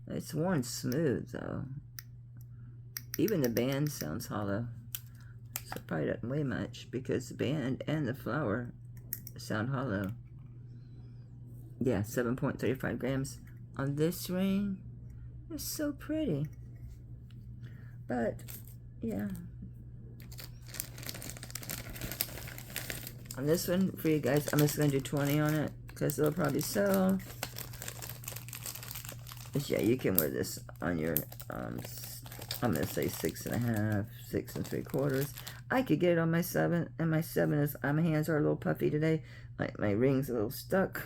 It's worn smooth, though. Even the band sounds hollow. So it probably doesn't weigh much because the band and the flower sound hollow. Yeah, 7.35 grams on this ring. It's so pretty. But, yeah. On this one, for you guys, I'm just going to do 20 on it because it'll probably sell. But yeah, you can wear this on your, I'm going to say 6.5, 6 3/4. I could get it on my 7, and my 7 is, my hands are a little puffy today. My ring's a little stuck.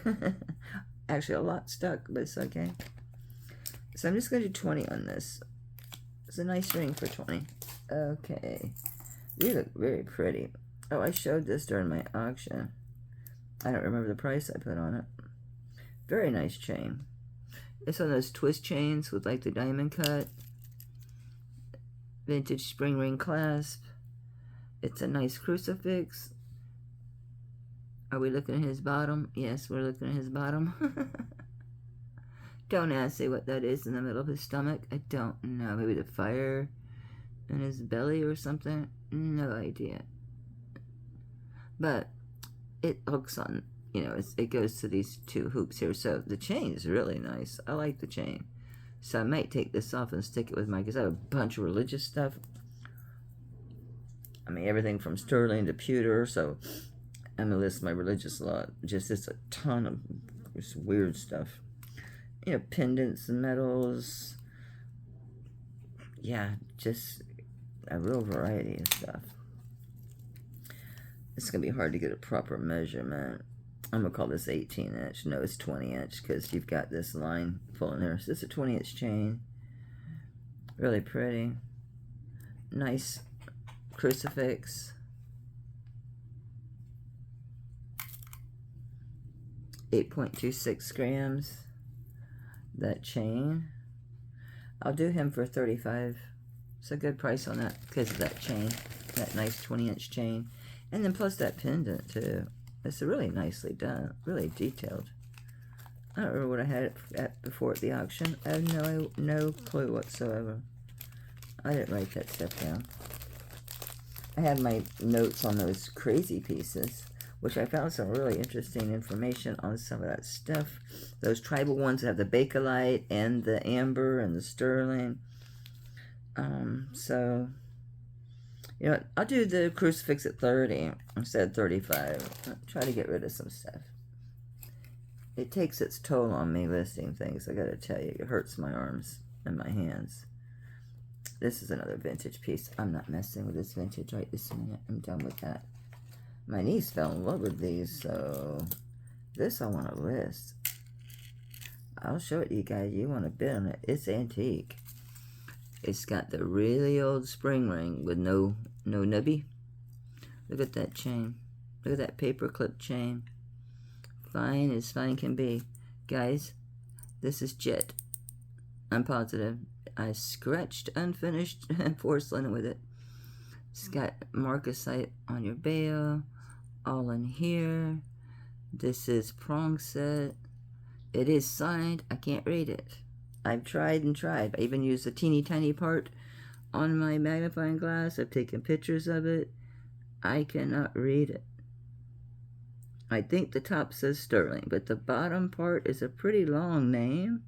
Actually, a lot stuck, but it's okay. So I'm just going to do 20 on this. It's a nice ring for 20. Okay. These look very pretty. Oh, I showed this during my auction. I don't remember the price I put on it. Very nice chain. It's one of those twist chains with like the diamond cut. Vintage spring ring clasp. It's a nice crucifix. Are we looking at his bottom? Yes, we're looking at his bottom. Don't ask me what that is in the middle of his stomach. I don't know. Maybe the fire in his belly or something. No idea. But it hooks on, you know, it goes to these 2 hoops here. So the chain is really nice. I like the chain. So I might take this off and stick it with because I have a bunch of religious stuff. I mean, everything from sterling to pewter. So I'm going to list my religious lot. Just a ton of just weird stuff. You know, pendants and medals. Yeah, just a real variety of stuff. It's going to be hard to get a proper measurement. I'm going to call this 18 inch. No, it's 20 inch because you've got this line pulling there. So it's a 20 inch chain. Really pretty. Nice crucifix. 8.26 grams. That chain. I'll do him for 35. It's a good price on that because of that chain, that nice 20-inch chain. And then plus that pendant too. It's really nicely done, really detailed. I don't remember what I had it at before at the auction. I have no clue whatsoever. I didn't write that stuff down. I have my notes on those crazy pieces, which I found some really interesting information on some of that stuff. Those tribal ones have the bakelite and the amber and the sterling. So, you know what? I'll do the crucifix at 30 instead of 35. I'll try to get rid of some stuff. It takes its toll on me listing things. I gotta tell you, it hurts my arms and my hands. This is another vintage piece. I'm not messing with this vintage right this minute. I'm done with that. My niece fell in love with these, so this I want to list. I'll show it to you guys. You want to bid on it. It's antique. It's got the really old spring ring with no nubby. Look at that chain. Look at that paper clip chain. Fine as fine can be. Guys, this is jet. I'm positive. I scratched unfinished porcelain with it. It's got marcasite on your bail. All in here. This is prong set. It is signed. I can't read it. I've tried and tried. I even used a teeny tiny part on my magnifying glass. I've taken pictures of it. I cannot read it. I think the top says Sterling, but the bottom part is a pretty long name.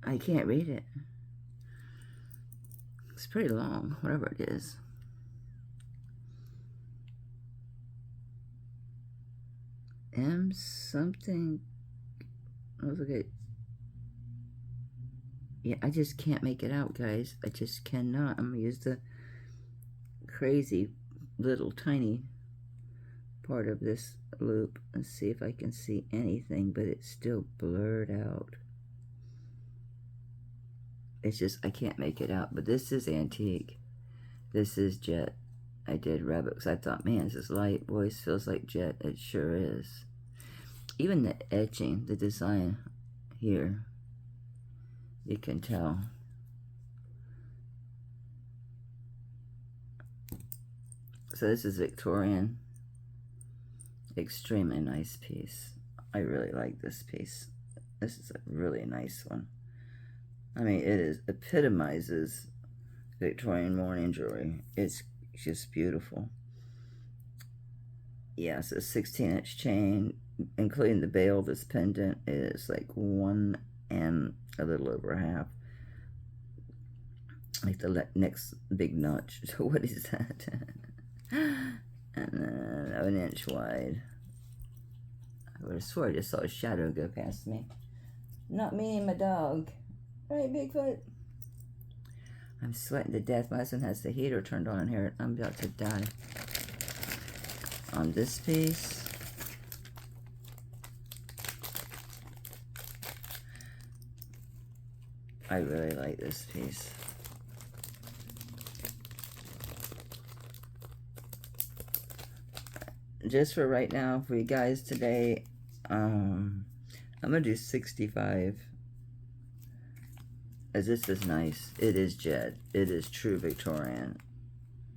I can't read it. It's pretty long, whatever it is. M something. Let's look at. Yeah, I just can't make it out, guys. I just cannot. I'm gonna use the crazy little tiny part of this loop and see if I can see anything, but it's still blurred out. It's just, I can't make it out. But this is antique. This is jet. I did rub it because I thought, man, this is light. Voice feels like jet. It sure is. Even the etching, the design here, you can tell. So this is Victorian. Extremely nice piece. I really like this piece. This is a really nice one. I mean, it epitomizes Victorian mourning jewelry. It's just beautiful. Yeah, so 16-inch chain, including the bail of this pendant, is like 1 and a little over half. Like the next big notch. So what is that? And then 1 inch wide. I would have swore I just saw a shadow go past me. Not me and my dog. Right, Bigfoot? I'm sweating to death. My husband has the heater turned on in here. I'm about to die. On this piece, I really like this piece. Just for right now, for you guys today, I'm gonna do 65. As this is nice. It is jet. It is true Victorian.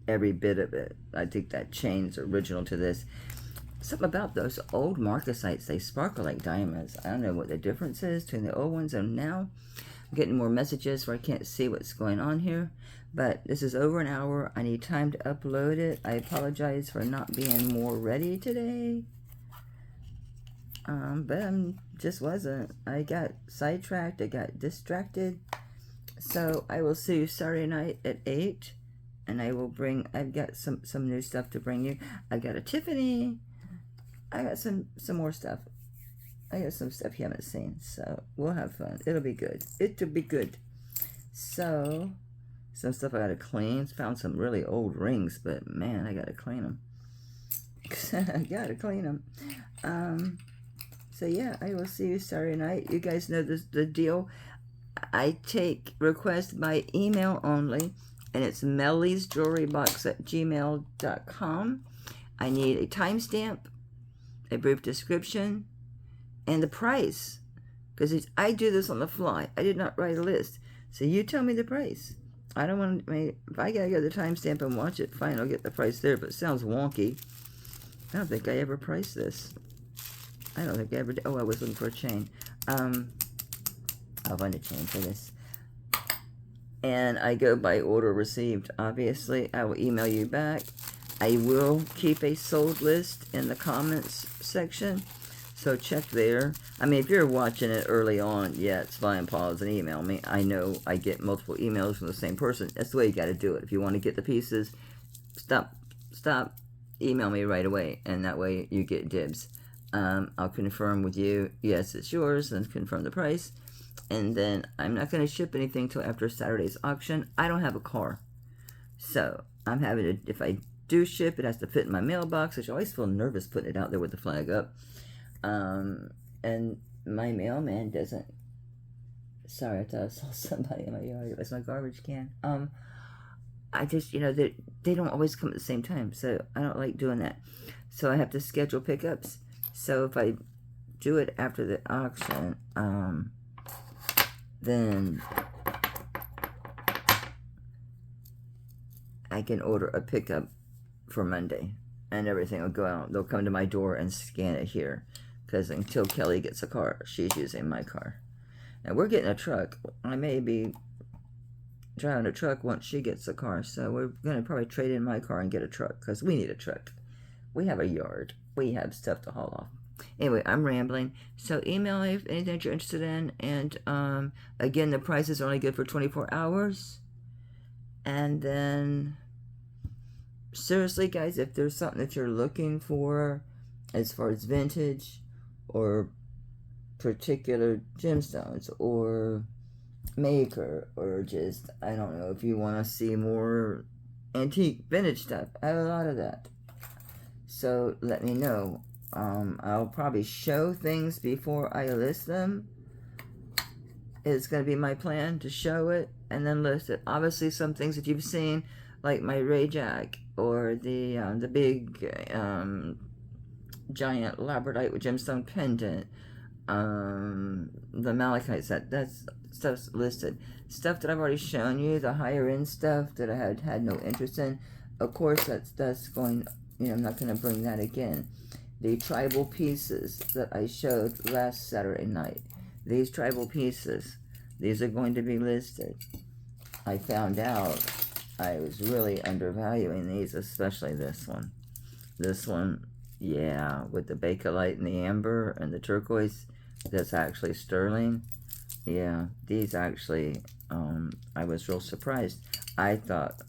Every bit of it. I think that chain's original to this. Something about those old marcasites, they sparkle like diamonds. I don't know what the difference is between the old ones and now. I'm getting more messages where I can't see what's going on here. But this is over an hour. I need time to upload it. I apologize for not being more ready today. But I just wasn't. I got sidetracked. I got distracted. So I will see you Saturday night at 8. And I will bring, I've got some new stuff to bring you. I got a Tiffany. I got some more stuff. I got some stuff you haven't seen. So we'll have fun. It'll be good. It'll be good. So, some stuff I gotta clean. Found some really old rings, but man, I gotta clean them. I gotta clean them. So yeah, I will see you Saturday night. You guys know the deal. I take requests by email only, and it's melliesjewelrybox@gmail.com. I need a timestamp, a brief description, and the price, because I do this on the fly. I did not write a list. So you tell me the price. I don't want to, if I gotta get the timestamp and watch it, fine, I'll get the price there, but it sounds wonky. I don't think I ever priced this. I don't think I ever did. Oh, I was looking for a chain. I'll find a chain for this. And I go by order received, obviously. I will email you back. I will keep a sold list in the comments section, so check there. I mean, if you're watching it early on, yeah, it's fine, pause and email me. I know I get multiple emails from the same person. That's the way you got to do it. If you want to get the pieces, stop, email me right away, and that way you get dibs. I'll confirm with you, yes, it's yours, and confirm the price. And then I'm not going to ship anything till after Saturday's auction. I don't have a car, so I'm having to, if I do ship, it has to fit in my mailbox, which I always feel nervous putting it out there with the flag up. And my mailman doesn't, sorry, I thought I saw somebody in my yard. It's my garbage can. I just, you know, they don't always come at the same time, so I don't like doing that. So I have to schedule pickups. So if I do it after the auction, then I can order a pickup for Monday, and everything will go out. They'll come to my door and scan it here, because until Kelly gets a car, she's using my car. And we're getting a truck. I may be driving a truck once she gets a car, so we're going to probably trade in my car and get a truck, because we need a truck. We have a yard. We have stuff to haul off. Anyway, I'm rambling. So email me if anything you're interested in. And again, the prices are only good for 24 hours. And then, seriously, guys, if there's something that you're looking for as far as vintage or particular gemstones or maker, or just, I don't know, if you want to see more antique vintage stuff, I have a lot of that. So let me know. I'll probably show things before I list them. It's going to be my plan to show it and then list it. Obviously, some things that you've seen, like my Ray Jack or the big giant labradorite with gemstone pendant, the malachite set, that's stuff's listed. Stuff that I've already shown you, the higher end stuff that I had no interest in, of course that's going, you know, I'm not going to bring that again. The tribal pieces that I showed last Saturday night, these tribal pieces, these are going to be listed. I found out I was really undervaluing these, especially this one. This one, yeah, with the bakelite and the amber and the turquoise, that's actually sterling. Yeah, these actually, I was real surprised. I thought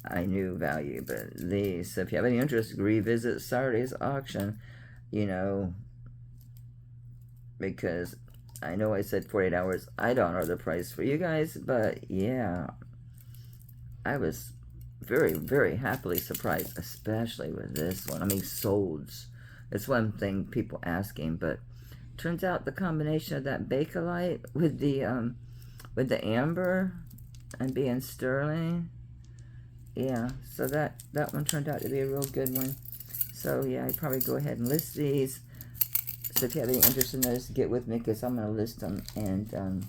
I knew value, but these, so if you have any interest, revisit Saturday's auction, you know, because I know I said 48 hours. I don't know the price for you guys, but yeah, I was very, very happily surprised, especially with this one. I mean, solds. It's one thing people asking, but turns out the combination of that bakelite with the amber and being sterling, yeah, so that one turned out to be a real good one. So yeah, I'd probably go ahead and list these. So if you have any interest in those, get with me, because I'm going to list them. And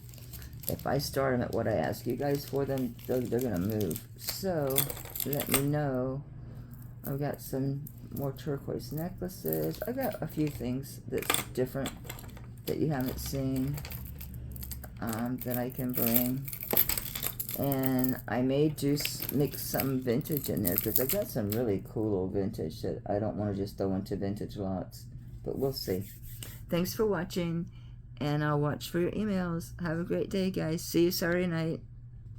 if I start them at what I ask you guys for them, they're going to move. So let me know. I've got some more turquoise necklaces. I got a few things that's different that you haven't seen that I can bring. And I may mix some vintage in there, because I got some really cool old vintage that I don't want to just throw into vintage lots. But we'll see. Thanks for watching, and I'll watch for your emails. Have a great day, guys. See you Saturday night.